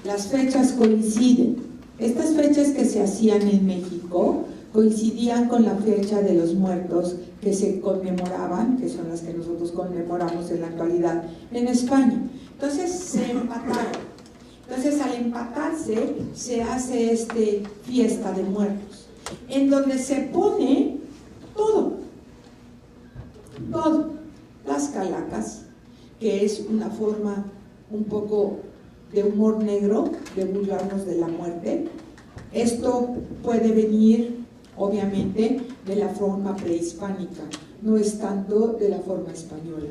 las fechas coinciden. Estas fechas que se hacían en México coincidían con la fecha de los muertos que se conmemoraban, que son las que nosotros conmemoramos en la actualidad en España. Entonces se empataron. Entonces al empatarse se hace fiesta de muertos, en donde se pone todo, las calacas, que es una forma un poco de humor negro, de burlarnos de la muerte. Esto puede venir obviamente de la forma prehispánica, no es tanto de la forma española.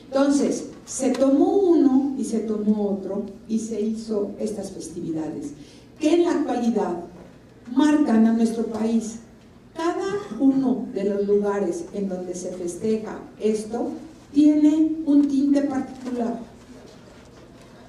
Entonces, se tomó uno y se tomó otro y se hizo estas festividades, que en la actualidad marcan a nuestro país. Cada uno de los lugares en donde se festeja esto tiene un tinte particular.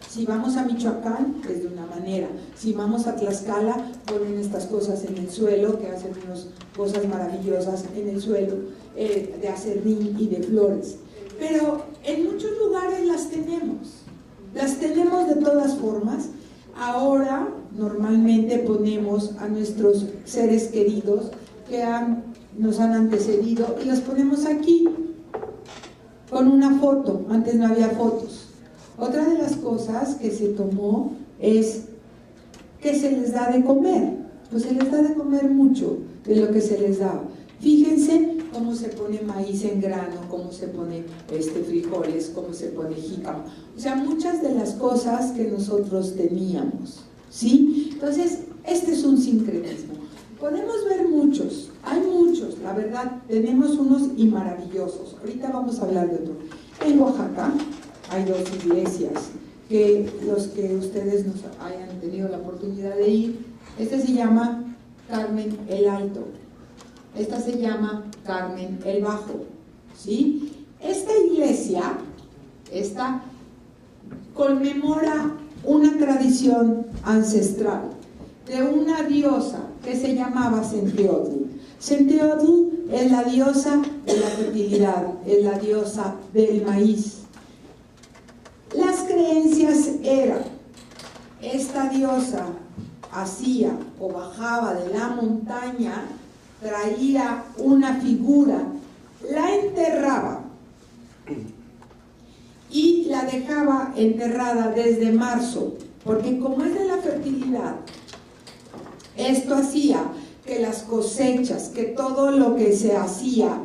Si vamos a Michoacán, es de una manera. Si vamos a Tlaxcala, ponen estas cosas en el suelo, que hacen unas cosas maravillosas en el suelo, de acerrín y de flores. Pero en muchos lugares las tenemos de todas formas. Ahora, normalmente ponemos a nuestros seres queridos que nos han antecedido y los ponemos aquí con una foto. Antes no había fotos. Otra de las cosas que se tomó es que se les da de comer. Pues se les da de comer mucho de lo que se les daba. Fíjense cómo se pone maíz en grano, cómo se pone frijoles, cómo se pone jícama. O sea, muchas de las cosas que nosotros teníamos, ¿sí? Entonces, este es un sincretismo. Podemos ver muchos, hay muchos, la verdad, tenemos unos y maravillosos. Ahorita vamos a hablar de otro. En Oaxaca hay dos iglesias que los que ustedes nos hayan tenido la oportunidad de ir, este se llama Carmen el Alto, esta se llama Carmen el Bajo, ¿sí? Esta iglesia, esta conmemora una tradición ancestral de una diosa que se llamaba Centeotl. Centeotl es la diosa de la fertilidad, es la diosa del maíz. Las creencias eran, esta diosa hacía o bajaba de la montaña, traía una figura, la enterraba y la dejaba enterrada desde marzo, porque como es de la fertilidad, esto hacía que las cosechas, que todo lo que se hacía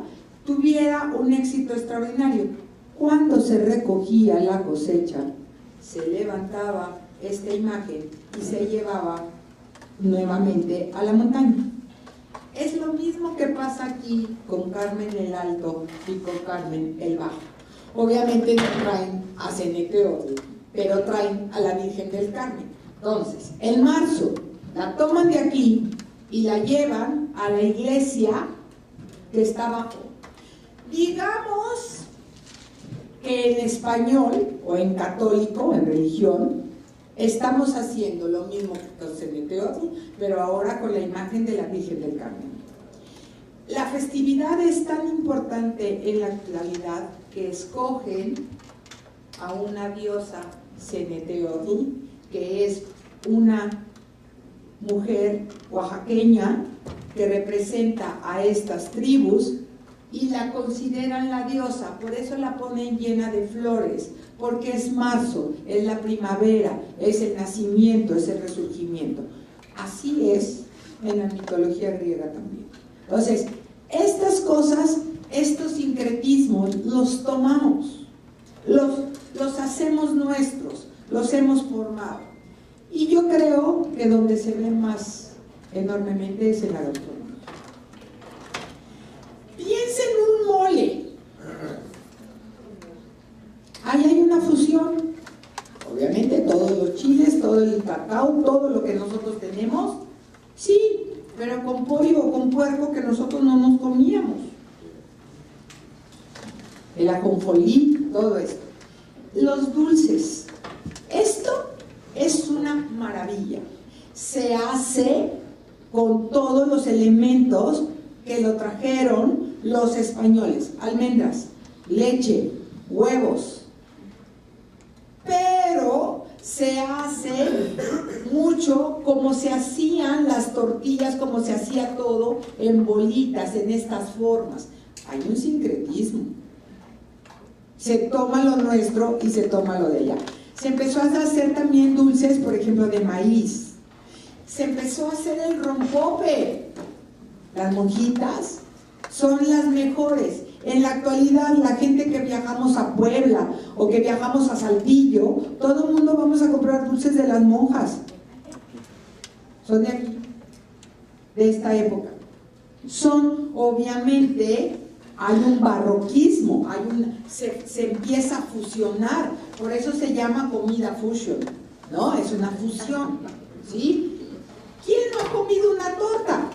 tuviera un éxito extraordinario. Cuando se recogía la cosecha, se levantaba esta imagen y se llevaba nuevamente a la montaña. Es lo mismo que pasa aquí con Carmen el Alto y con Carmen el Bajo. Obviamente no traen a Centeotl, pero traen a la Virgen del Carmen. Entonces, en marzo la toman de aquí y la llevan a la iglesia que está abajo. Digamos que en español o en católico, en religión, estamos haciendo lo mismo que con Centeotl, pero ahora con la imagen de la Virgen del Carmen. La festividad es tan importante en la actualidad que escogen a una diosa Centeotl, que es una mujer oaxaqueña que representa a estas tribus y la consideran la diosa, por eso la ponen llena de flores, porque es marzo, es la primavera, es el nacimiento, es el resurgimiento. Así es en la mitología griega también. Entonces, estas cosas, estos sincretismos, los tomamos, los hacemos nuestros, los hemos formado. Y yo creo que donde se ve más enormemente es en la gastronomía. Piensa en un mole. Ahí hay una fusión. Obviamente todos los chiles, todo el cacao, todo lo que nosotros tenemos, sí, pero con pollo o con puerco que nosotros no nos comíamos. El ajonjolí, todo esto. Los dulces. Esto es una maravilla. Se hace con todos los elementos que lo trajeron los españoles. Almendras, leche, huevos. Pero se hace mucho como se hacían las tortillas, como se hacía todo en bolitas, en estas formas. Hay un sincretismo. Se toma lo nuestro y se toma lo de allá. Se empezó a hacer también dulces, por ejemplo, de maíz. Se empezó a hacer el rompope. Las monjitas son las mejores. En la actualidad, la gente que viajamos a Puebla o que viajamos a Saltillo, todo el mundo vamos a comprar dulces de las monjas. Son de aquí, de esta época. Son, obviamente, hay un barroquismo, se empieza a fusionar, por eso se llama comida fusion, ¿no? Es una fusión, ¿sí? ¿Quién no ha comido una torta?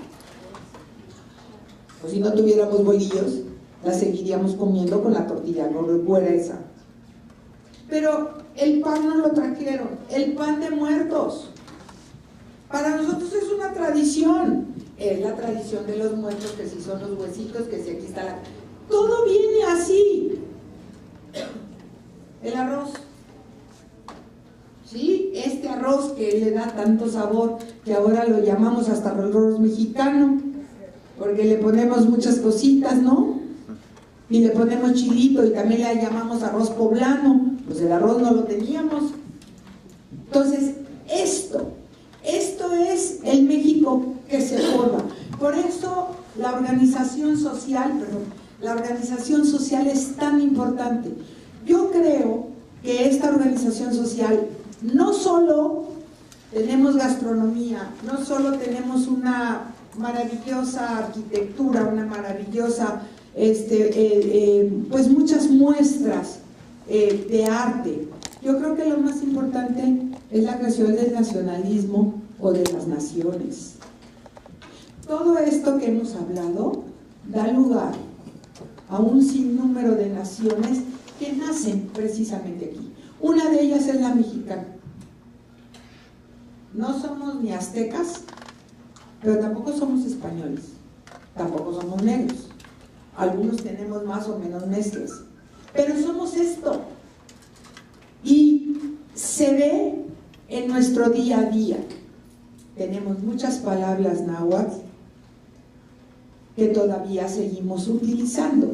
Pues si no tuviéramos bolillos, la seguiríamos comiendo con la tortilla, no fuera esa. Pero el pan no lo trajeron, el pan de muertos. Para nosotros es una tradición, es la tradición de los muertos, que si son los huesitos, que si aquí está la... Todo viene así. El arroz, ¿sí? Este arroz que le da tanto sabor, que ahora lo llamamos hasta arroz mexicano, porque le ponemos muchas cositas, ¿no? Y le ponemos chilito y también le llamamos arroz poblano, pues el arroz no lo teníamos. Entonces, esto es el México que se forma. Por eso la organización social es tan importante. Yo creo que esta organización social, no solo tenemos gastronomía, no solo tenemos una maravillosa arquitectura, una maravillosa, pues muchas muestras de arte. Yo creo que lo más importante es la creación del nacionalismo o de las naciones. Todo esto que hemos hablado da lugar a un sinnúmero de naciones que nacen precisamente aquí. Una de ellas es la mexicana. No somos ni aztecas, pero tampoco somos españoles, tampoco somos negros. Algunos tenemos más o menos mezclas, pero somos esto. Y se ve en nuestro día a día. Tenemos muchas palabras náhuatl que todavía seguimos utilizando.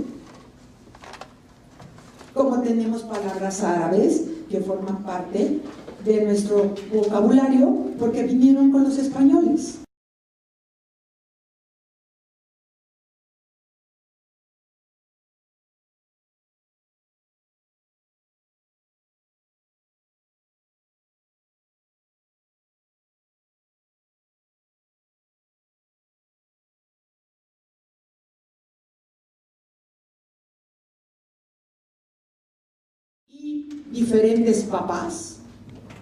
Como tenemos palabras árabes que forman parte de nuestro vocabulario porque vinieron con los españoles. Y diferentes papás,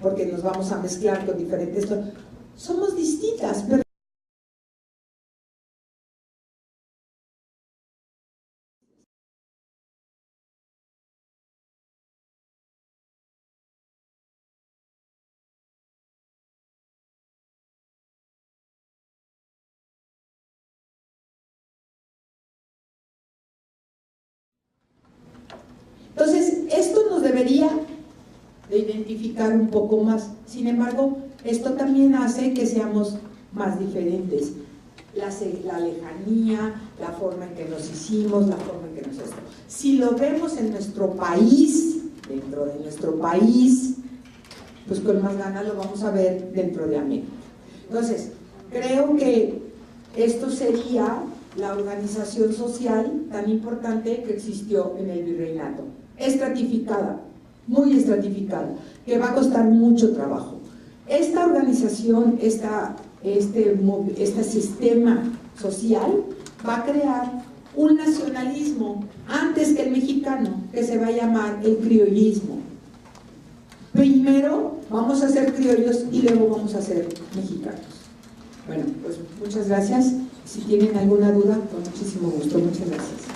porque nos vamos a mezclar con diferentes, somos distintas, pero entonces esto nos debería de identificar un poco más. Sin embargo, esto también hace que seamos más diferentes. La lejanía, la forma en que nos hicimos, la forma en que nos esto. Si lo vemos en nuestro país, dentro de nuestro país, pues con más ganas lo vamos a ver dentro de América. Entonces, creo que esto sería la organización social tan importante que existió en el virreinato. Estratificada, muy estratificada, que va a costar mucho trabajo. Esta organización, este sistema social va a crear un nacionalismo antes que el mexicano, que se va a llamar el criollismo. Primero vamos a ser criollos y luego vamos a ser mexicanos. Bueno, pues muchas gracias. Si tienen alguna duda, con muchísimo gusto. Muchas gracias.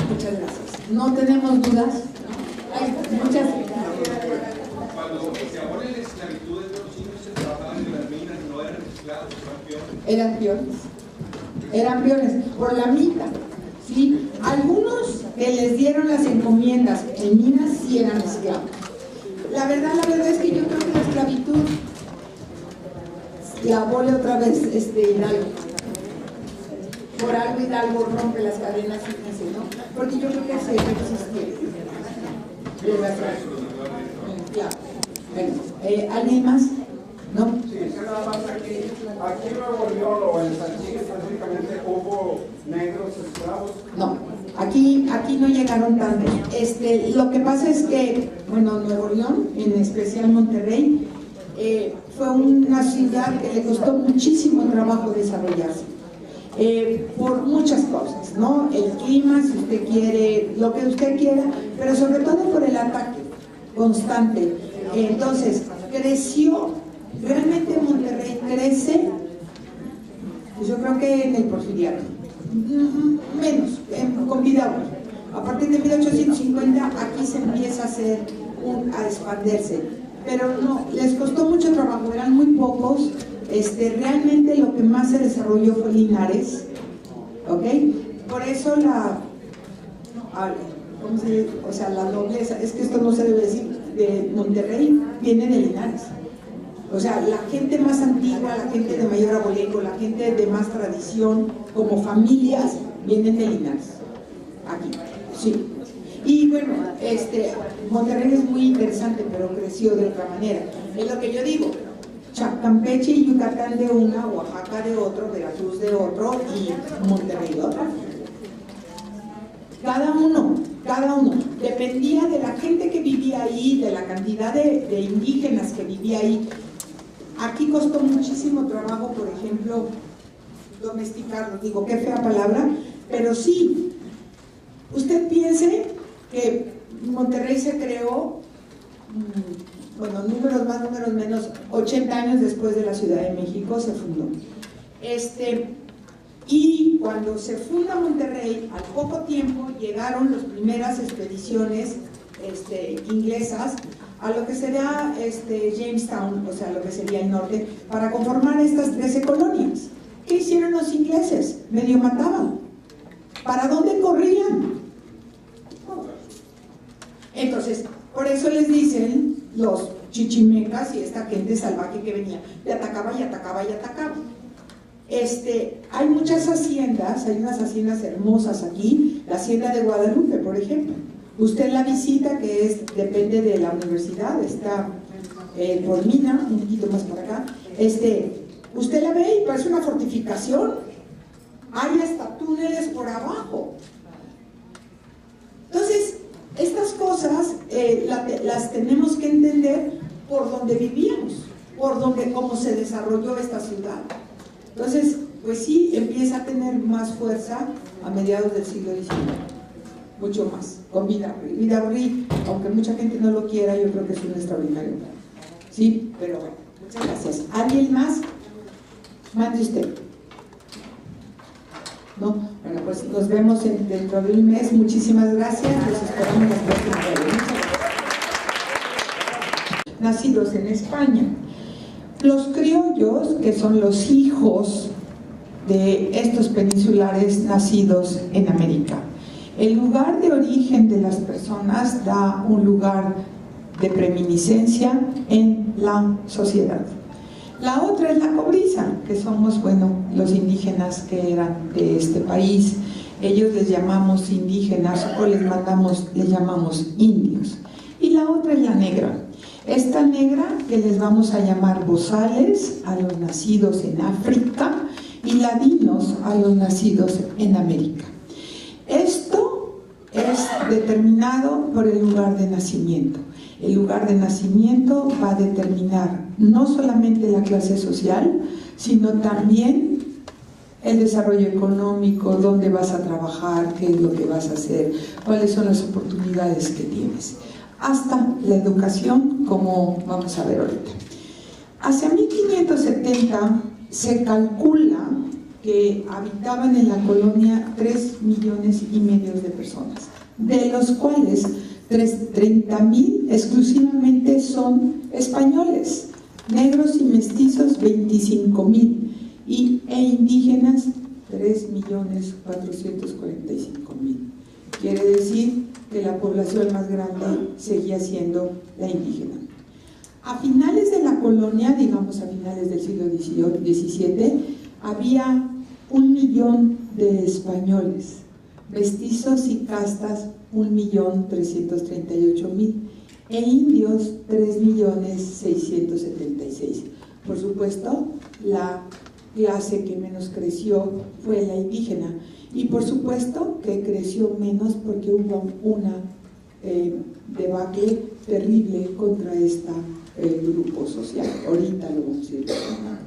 Muchas gracias. No tenemos dudas. Muchas gracias. Cuando se abole la esclavitud, los indios se trabajaban en las minas, no eran esclavos, eran peones. Eran peones, por la mina. ¿Sí? Algunos que les dieron las encomiendas en minas sí eran esclavos. La verdad es que yo creo que la esclavitud la abole otra vez Hidalgo. Por algo Hidalgo rompe las cadenas y dice, ¿no? Porque yo creo que así existía. Bueno, ¿alguien más? ¿No? Sí, nada más aquí en Nuevo León o en Saltillo específicamente hubo negros esclavos. No, aquí no llegaron tanto. Lo que pasa es que, bueno, Nuevo León, en especial Monterrey, fue una ciudad que le costó muchísimo trabajo desarrollarse. Por muchas cosas, ¿no? El clima, si usted quiere, lo que usted quiera, pero sobre todo por el ataque constante. Entonces, creció, realmente Monterrey crece, pues yo creo que en el Porfiriato, menos, con Vidal. A partir de 1850 aquí se empieza a expandirse, pero no, les costó mucho trabajo, eran muy pocos. Realmente lo que más se desarrolló fue Linares, ¿ok? Por eso la nobleza, es que esto no se debe decir, de Monterrey viene de Linares. O sea, la gente más antigua, la gente de mayor abolengo, la gente de más tradición, como familias, vienen de Linares. Aquí, sí. Y bueno, Monterrey es muy interesante, pero creció de otra manera. Es lo que yo digo. Campeche y Yucatán de una, Oaxaca de otro, Veracruz de otro y Monterrey de otro. Cada uno, dependía de la gente que vivía ahí, de la cantidad de indígenas que vivía ahí. Aquí costó muchísimo trabajo, por ejemplo, domesticarlos. Digo, qué fea palabra, pero sí. Usted piense que Monterrey se creó, bueno, números más, números menos, 80 años después de la Ciudad de México se fundó. Y cuando se funda Monterrey, al poco tiempo llegaron las primeras expediciones inglesas a lo que sería Jamestown, o sea, lo que sería el norte, para conformar estas 13 colonias. ¿Qué hicieron los ingleses? Medio mataban. ¿Para dónde corrían? Entonces, por eso les dicen los chichimecas y esta gente salvaje que venía, y atacaba y atacaba y atacaba. Hay muchas haciendas, hay unas haciendas hermosas aquí, la hacienda de Guadalupe, por ejemplo. Usted la visita, que depende de la universidad, está por Mina, un poquito más por acá. Usted la ve y parece una fortificación. Hay hasta túneles por abajo. Entonces, estas cosas las tenemos que entender por donde vivíamos, por donde, cómo se desarrolló esta ciudad. Entonces, pues sí, empieza a tener más fuerza a mediados del siglo XIX, mucho más, con Vidaurri. Vidaurri, aunque mucha gente no lo quiera, yo creo que es un extraordinario plan. Sí, pero bueno, muchas gracias. ¿Alguien más? Mande usted. ¿No? Bueno, pues nos vemos dentro de un mes. Muchísimas gracias. Los esperamos la próxima vez. Nacidos en España. Los criollos, que son los hijos de estos peninsulares nacidos en América. El lugar de origen de las personas da un lugar de preeminiscencia en la sociedad. La otra es la cobriza, que somos, bueno, los indígenas que eran de este país. Ellos les llamamos indígenas o les llamamos indios. Y la otra es la negra. Esta negra que les vamos a llamar bozales a los nacidos en África y ladinos a los nacidos en América. Esto es determinado por el lugar de nacimiento. El lugar de nacimiento va a determinar no solamente la clase social, sino también el desarrollo económico, dónde vas a trabajar, qué es lo que vas a hacer, cuáles son las oportunidades que tienes, hasta la educación, como vamos a ver ahorita. Hacia 1570 se calcula que habitaban en la colonia 3,5 millones de personas, de los cuales 30,000 exclusivamente son españoles, negros y mestizos 25,000 e indígenas 3,445,000. Quiere decir que la población más grande seguía siendo la indígena. A finales de la colonia, digamos a finales del siglo XVII, había 1 millón de españoles, mestizos y castas 1,338,000 e indios 3,676,000. Por supuesto, la clase que menos creció fue la indígena, y por supuesto que creció menos porque hubo una debacle terrible contra este grupo social. Ahorita lo vamos a ir viendo.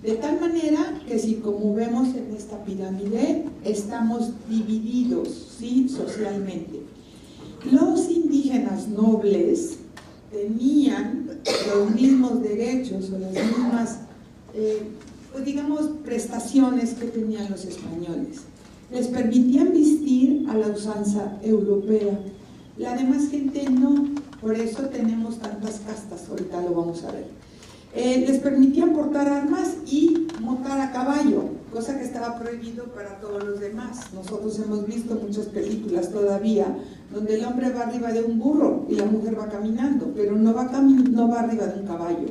De tal manera que, si como vemos en esta pirámide, estamos divididos, ¿sí?, socialmente. Los indígenas nobles tenían los mismos derechos o las mismas, pues digamos, prestaciones que tenían los españoles. Les permitían vestir a la usanza europea. La demás gente no, por eso tenemos tantas castas, ahorita lo vamos a ver. les permitían portar armas y montar a caballo, cosa que estaba prohibido para todos los demás. Nosotros hemos visto muchas películas todavía donde el hombre va arriba de un burro y la mujer va caminando, pero no va arriba de un caballo.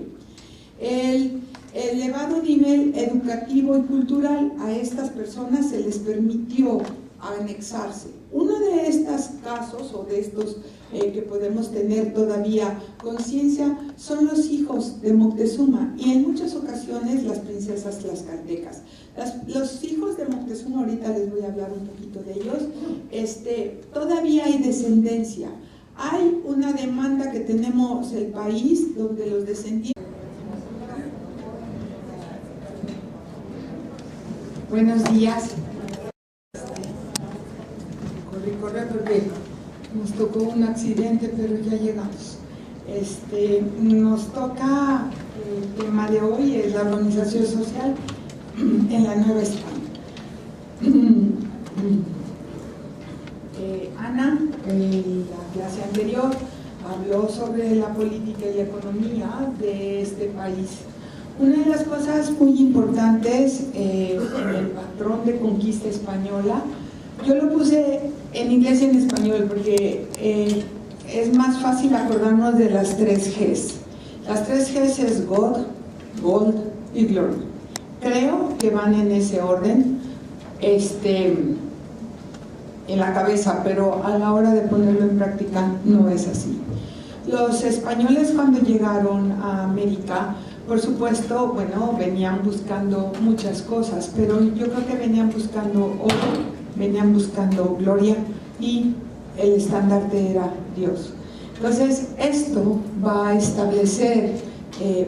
El elevado nivel educativo y cultural a estas personas se les permitió anexarse. Uno de estos casos o de estos que podemos tener todavía conciencia son los hijos de Moctezuma y en muchas ocasiones las princesas tlaxcaltecas. Los hijos de Moctezuma, ahorita les voy a hablar un poquito de ellos, todavía hay descendencia. Hay una demanda que tenemos el país donde los descendientes. Buenos días. Corre porque nos tocó un accidente, pero ya llegamos. Nos toca, el tema de hoy es la organización social en la Nueva España. Ana, en la clase anterior, habló sobre la política y la economía de este país. Una de las cosas muy importantes en el patrón de conquista española, yo lo puse en inglés y en español porque es más fácil acordarnos de las 3 Gs. Las 3 Gs es God, Gold y Glory. Creo que van en ese orden en la cabeza, pero a la hora de ponerlo en práctica no es así. Los españoles cuando llegaron a América, por supuesto, bueno, venían buscando muchas cosas, pero yo creo que venían buscando oro, venían buscando gloria y el estandarte era Dios. Entonces, esto va a establecer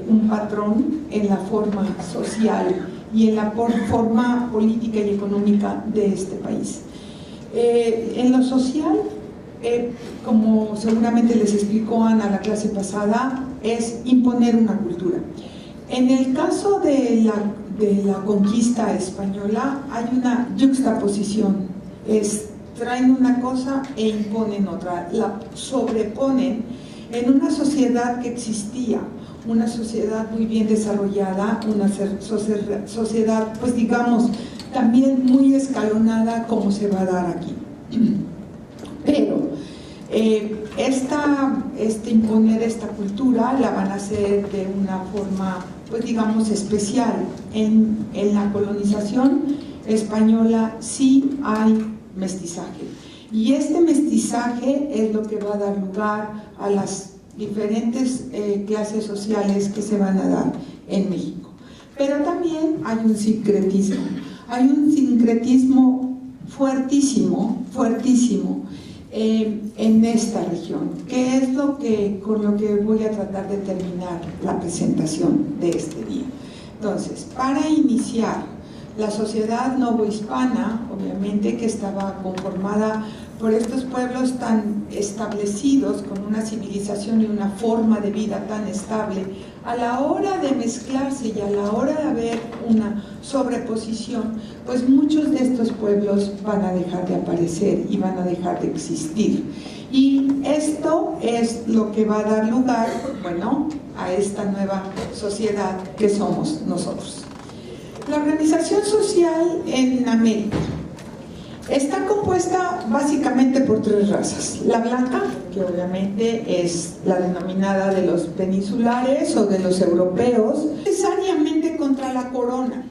un patrón en la forma social y en la forma política y económica de este país. En lo social, como seguramente les explicó Ana la clase pasada, es imponer una cultura. En el caso de la conquista española hay una yuxtaposición, traen una cosa e imponen otra, la sobreponen en una sociedad que existía, una sociedad muy bien desarrollada, una sociedad, pues digamos, también muy escalonada como se va a dar aquí. Pero imponer esta cultura la van a hacer de una forma, pues digamos, especial. En la colonización española sí hay mestizaje y este mestizaje es lo que va a dar lugar a las diferentes clases sociales que se van a dar en México. Pero también hay un sincretismo fuertísimo en esta región, que es con lo que voy a tratar de terminar la presentación de este día. Entonces, para iniciar, la sociedad novohispana, obviamente, que estaba conformada por estos pueblos tan establecidos, con una civilización y una forma de vida tan estable, a la hora de mezclarse y a la hora de haber una sobreposición, pues muchos de estos pueblos van a dejar de aparecer y van a dejar de existir. Y esto es lo que va a dar lugar, bueno, a esta nueva sociedad que somos nosotros. La organización social en América está compuesta básicamente por 3 razas. La blanca, que obviamente es la denominada de los peninsulares o de los europeos, necesariamente contra la corona.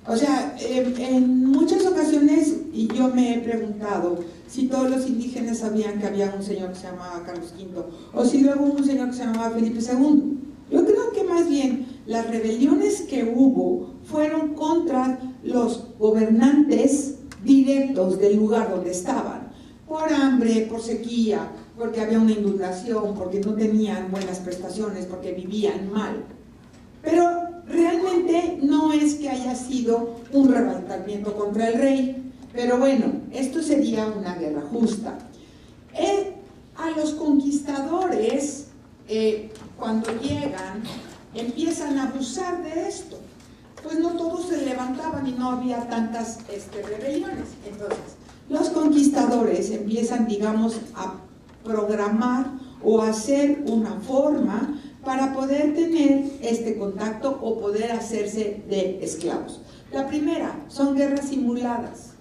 O sea, en muchas ocasiones, y yo me he preguntado si todos los indígenas sabían que había un señor que se llamaba Carlos V, o si luego un señor que se llamaba Felipe II. Yo creo que más bien las rebeliones que hubo fueron contra los gobernantes directos del lugar donde estaban, por hambre, por sequía, porque había una inundación, porque no tenían buenas prestaciones, porque vivían mal. Pero realmente no es que haya sido un levantamiento contra el rey, pero bueno, esto sería una guerra justa. A los conquistadores, cuando llegan, empiezan a abusar de esto. Pues no todos se levantaban y no había tantas rebeliones. Entonces, los conquistadores empiezan, digamos, a programar o a hacer una forma para poder tener este contacto o poder hacerse de esclavos. La primera, son guerras simuladas.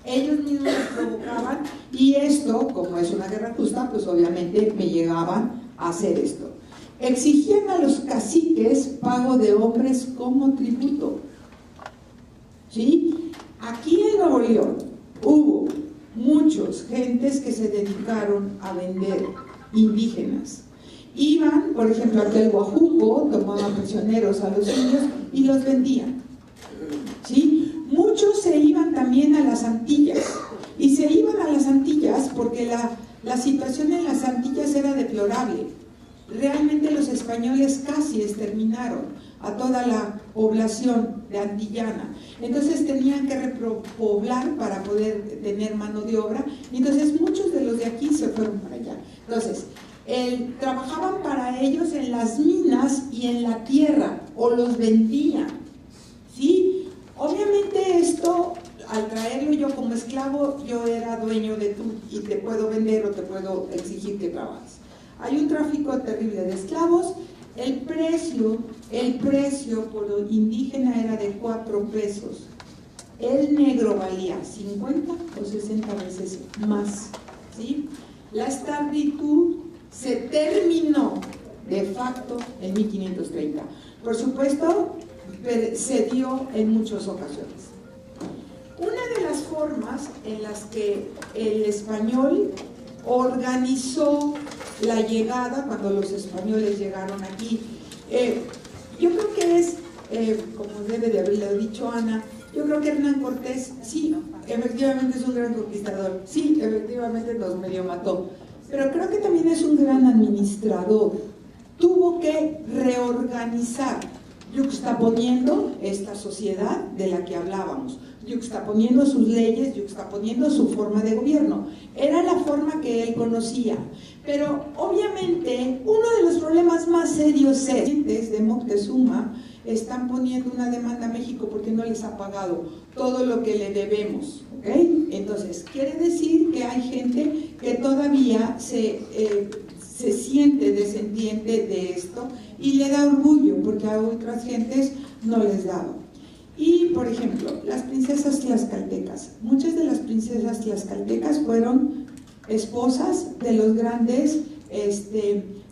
Ellos mismos las provocaban y esto, como es una guerra justa, pues obviamente me llegaban a hacer esto. Exigían a los caciques pago de hombres como tributo. ¿Sí? Aquí en Nuevo León hubo muchos gentes que se dedicaron a vender indígenas. Iban, por ejemplo, aquí al Guajuco, tomaban prisioneros a los indios y los vendían. ¿Sí? Muchos se iban también a las Antillas, y se iban a las Antillas porque la situación en las Antillas era deplorable. Realmente los españoles casi exterminaron a toda la población de antillana, entonces tenían que repoblar para poder tener mano de obra, entonces muchos de los de aquí se fueron para allá. Entonces, trabajaban para ellos en las minas y en la tierra, o los vendían, ¿sí? Obviamente esto, al traerlo yo como esclavo, yo era dueño de tú y te puedo vender o te puedo exigir que trabajes. Hay un tráfico terrible de esclavos. El precio por indígena era de 4 pesos. El negro valía 50 o 60 veces más, ¿sí? La esclavitud se terminó de facto en 1530. Por supuesto, se dio en muchas ocasiones. Una de las formas en las que el español organizó la llegada, cuando los españoles llegaron aquí, yo creo que es, como debe de haberlo dicho Ana, yo creo que Hernán Cortés, sí, efectivamente es un gran conquistador, sí, efectivamente nos medio mató, pero creo que también es un gran administrador. Tuvo que reorganizar, yuxtaponiendo esta sociedad de la que hablábamos, yuxtaponiendo sus leyes, yuxtaponiendo su forma de gobierno. Era la forma que él conocía, pero obviamente uno de los problemas más serios es de Moctezuma están poniendo una demanda a México porque no les ha pagado todo lo que le debemos, ¿ok? Entonces, quiere decir que hay gente que todavía se siente descendiente de esto y le da orgullo porque a otras gentes no les daba. Y, por ejemplo, las princesas tlaxcaltecas. Muchas de las princesas tlaxcaltecas fueron esposas de los grandes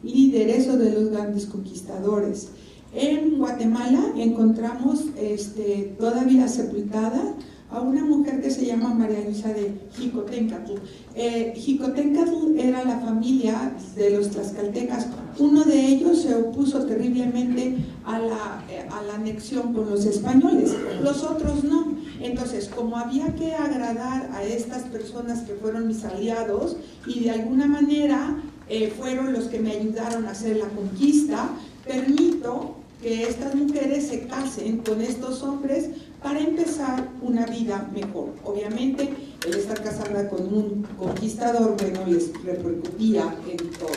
líderes o de los grandes conquistadores. En Guatemala encontramos todavía sepultada a una mujer que se llama María Luisa de Xicoténcatl. Xicoténcatl era la familia de los tlaxcaltecas. Uno de ellos se opuso terriblemente a la anexión con los españoles, los otros no. Entonces, como había que agradar a estas personas que fueron mis aliados y de alguna manera fueron los que me ayudaron a hacer la conquista, permito que estas mujeres se casen con estos hombres para empezar una vida mejor. Obviamente, el estar casada con un conquistador, bueno, les repercutía en todo.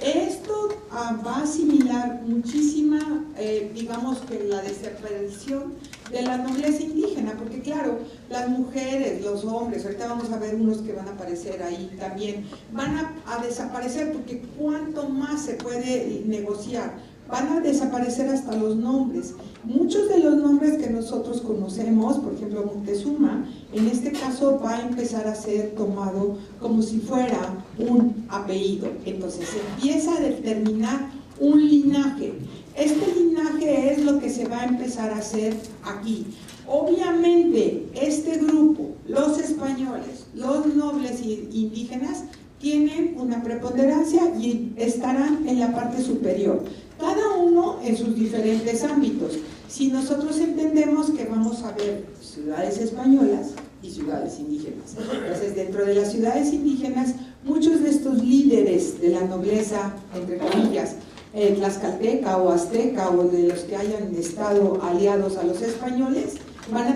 Esto va a asimilar muchísima, digamos que la desaparición de la nobleza indígena, porque claro, las mujeres, los hombres, ahorita vamos a ver unos que van a aparecer ahí también, van a desaparecer porque cuánto más se puede negociar. Van a desaparecer hasta los nombres. Muchos de los nombres que nosotros conocemos, por ejemplo Moctezuma, en este caso va a empezar a ser tomado como si fuera un apellido. Entonces se empieza a determinar un linaje. Este linaje es lo que se va a empezar a hacer aquí. Obviamente este grupo, los españoles, los nobles indígenas, tienen una preponderancia y estarán en la parte superior, cada uno en sus diferentes ámbitos. Si nosotros entendemos que vamos a ver ciudades españolas y ciudades indígenas, entonces dentro de las ciudades indígenas, muchos de estos líderes de la nobleza, entre comillas, tlaxcalteca o azteca o de los que hayan estado aliados a los españoles, van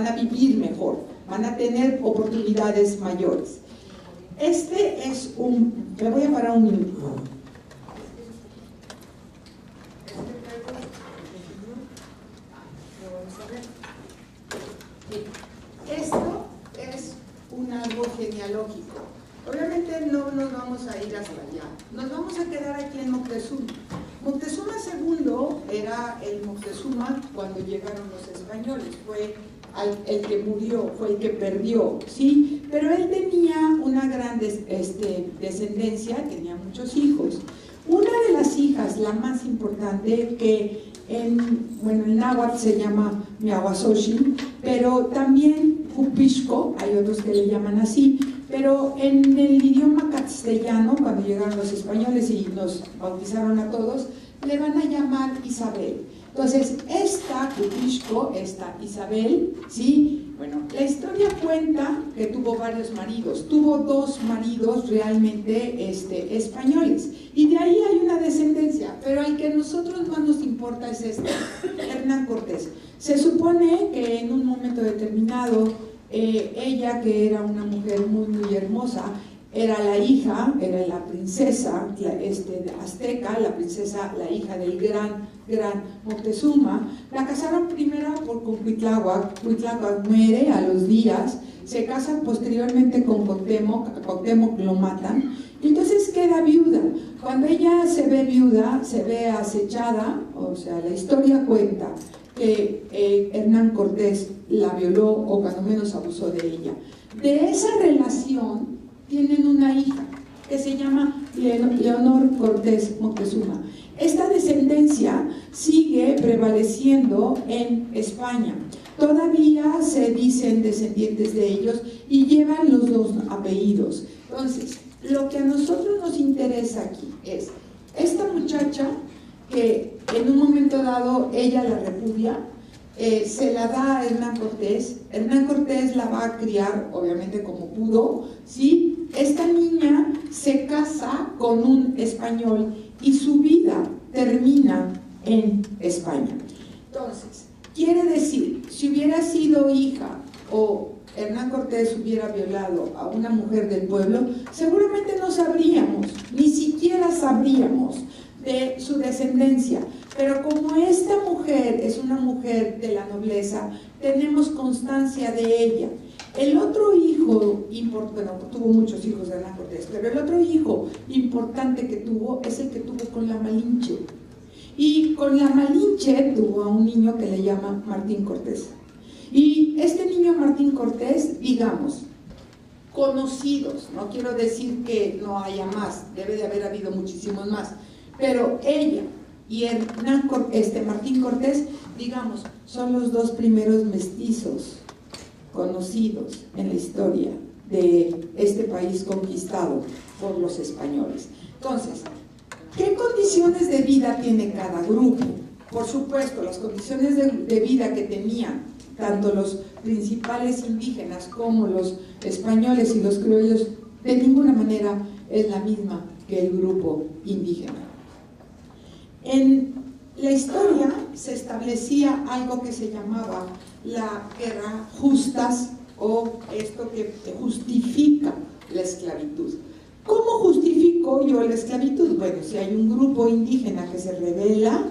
a vivir mejor, van a tener oportunidades mayores. Me voy a parar un minuto. Esto es un árbol genealógico. Obviamente no nos vamos a ir hasta allá, nos vamos a quedar aquí en Moctezuma. Moctezuma II era el Moctezuma cuando llegaron los españoles, fue el que murió, fue el que perdió, ¿sí? Pero él tenía una gran descendencia, tenía muchos hijos. Una de las hijas, la más importante, que en náhuatl se llama Miahuasoshi, pero también Cupixco, hay otros que le llaman así, pero en el idioma castellano, cuando llegaron los españoles y nos bautizaron a todos, le van a llamar Isabel. Entonces, esta Cupixco, esta Isabel, ¿sí? Bueno, la historia cuenta que tuvo varios maridos, tuvo 2 maridos realmente españoles, y de ahí hay una descendencia, pero el que a nosotros más nos importa es Hernán Cortés. Se supone que en un momento determinado, ella, que era una mujer muy, muy hermosa, era la hija, era la princesa azteca, la princesa, la hija del gran Moctezuma. La casaron primero con Cuitláhuac. Cuitláhuac muere a los días, se casan posteriormente con Cuauhtémoc lo matan, y entonces queda viuda. Cuando ella se ve viuda, se ve acechada, o sea, la historia cuenta que Hernán Cortés la violó o cuando menos abusó de ella. De esa relación tienen una hija que se llama Leonor Cortés Moctezuma. Esta descendencia sigue prevaleciendo en España. Todavía se dicen descendientes de ellos y llevan los 2 apellidos. Entonces, lo que a nosotros nos interesa aquí es esta muchacha que en un momento dado ella la repudia, se la da a Hernán Cortés. Hernán Cortés la va a criar, obviamente como pudo, ¿sí? Esta niña se casa con un español y su vida termina en España. Entonces, quiere decir, si hubiera sido hija o Hernán Cortés hubiera violado a una mujer del pueblo, seguramente no sabríamos, ni siquiera sabríamos de su descendencia. Pero como esta mujer es una mujer de la nobleza, tenemos constancia de ella. El otro hijo, bueno, tuvo muchos hijos de Hernán Cortés, pero el otro hijo importante que tuvo es el que tuvo con la Malinche. Y con la Malinche tuvo a un niño que le llama Martín Cortés. Y este niño Martín Cortés, digamos, conocidos, no quiero decir que no haya más, debe de haber habido muchísimos más, pero ella y Martín Cortés, digamos, son los 2 primeros mestizos conocidos en la historia de este país conquistado por los españoles. Entonces, ¿qué condiciones de vida tiene cada grupo? Por supuesto, las condiciones de vida que tenían tanto los principales indígenas como los españoles y los criollos, de ninguna manera es la misma que el grupo indígena. En la historia se establecía algo que se llamaba la guerra justas, o esto que justifica la esclavitud. ¿Cómo justifico yo la esclavitud? Bueno, si hay un grupo indígena que se rebela,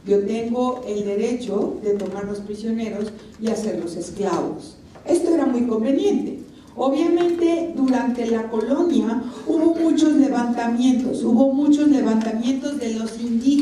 yo tengo el derecho de tomar los prisioneros y hacerlos esclavos. Esto era muy conveniente. Obviamente, durante la colonia hubo muchos levantamientos de los indígenas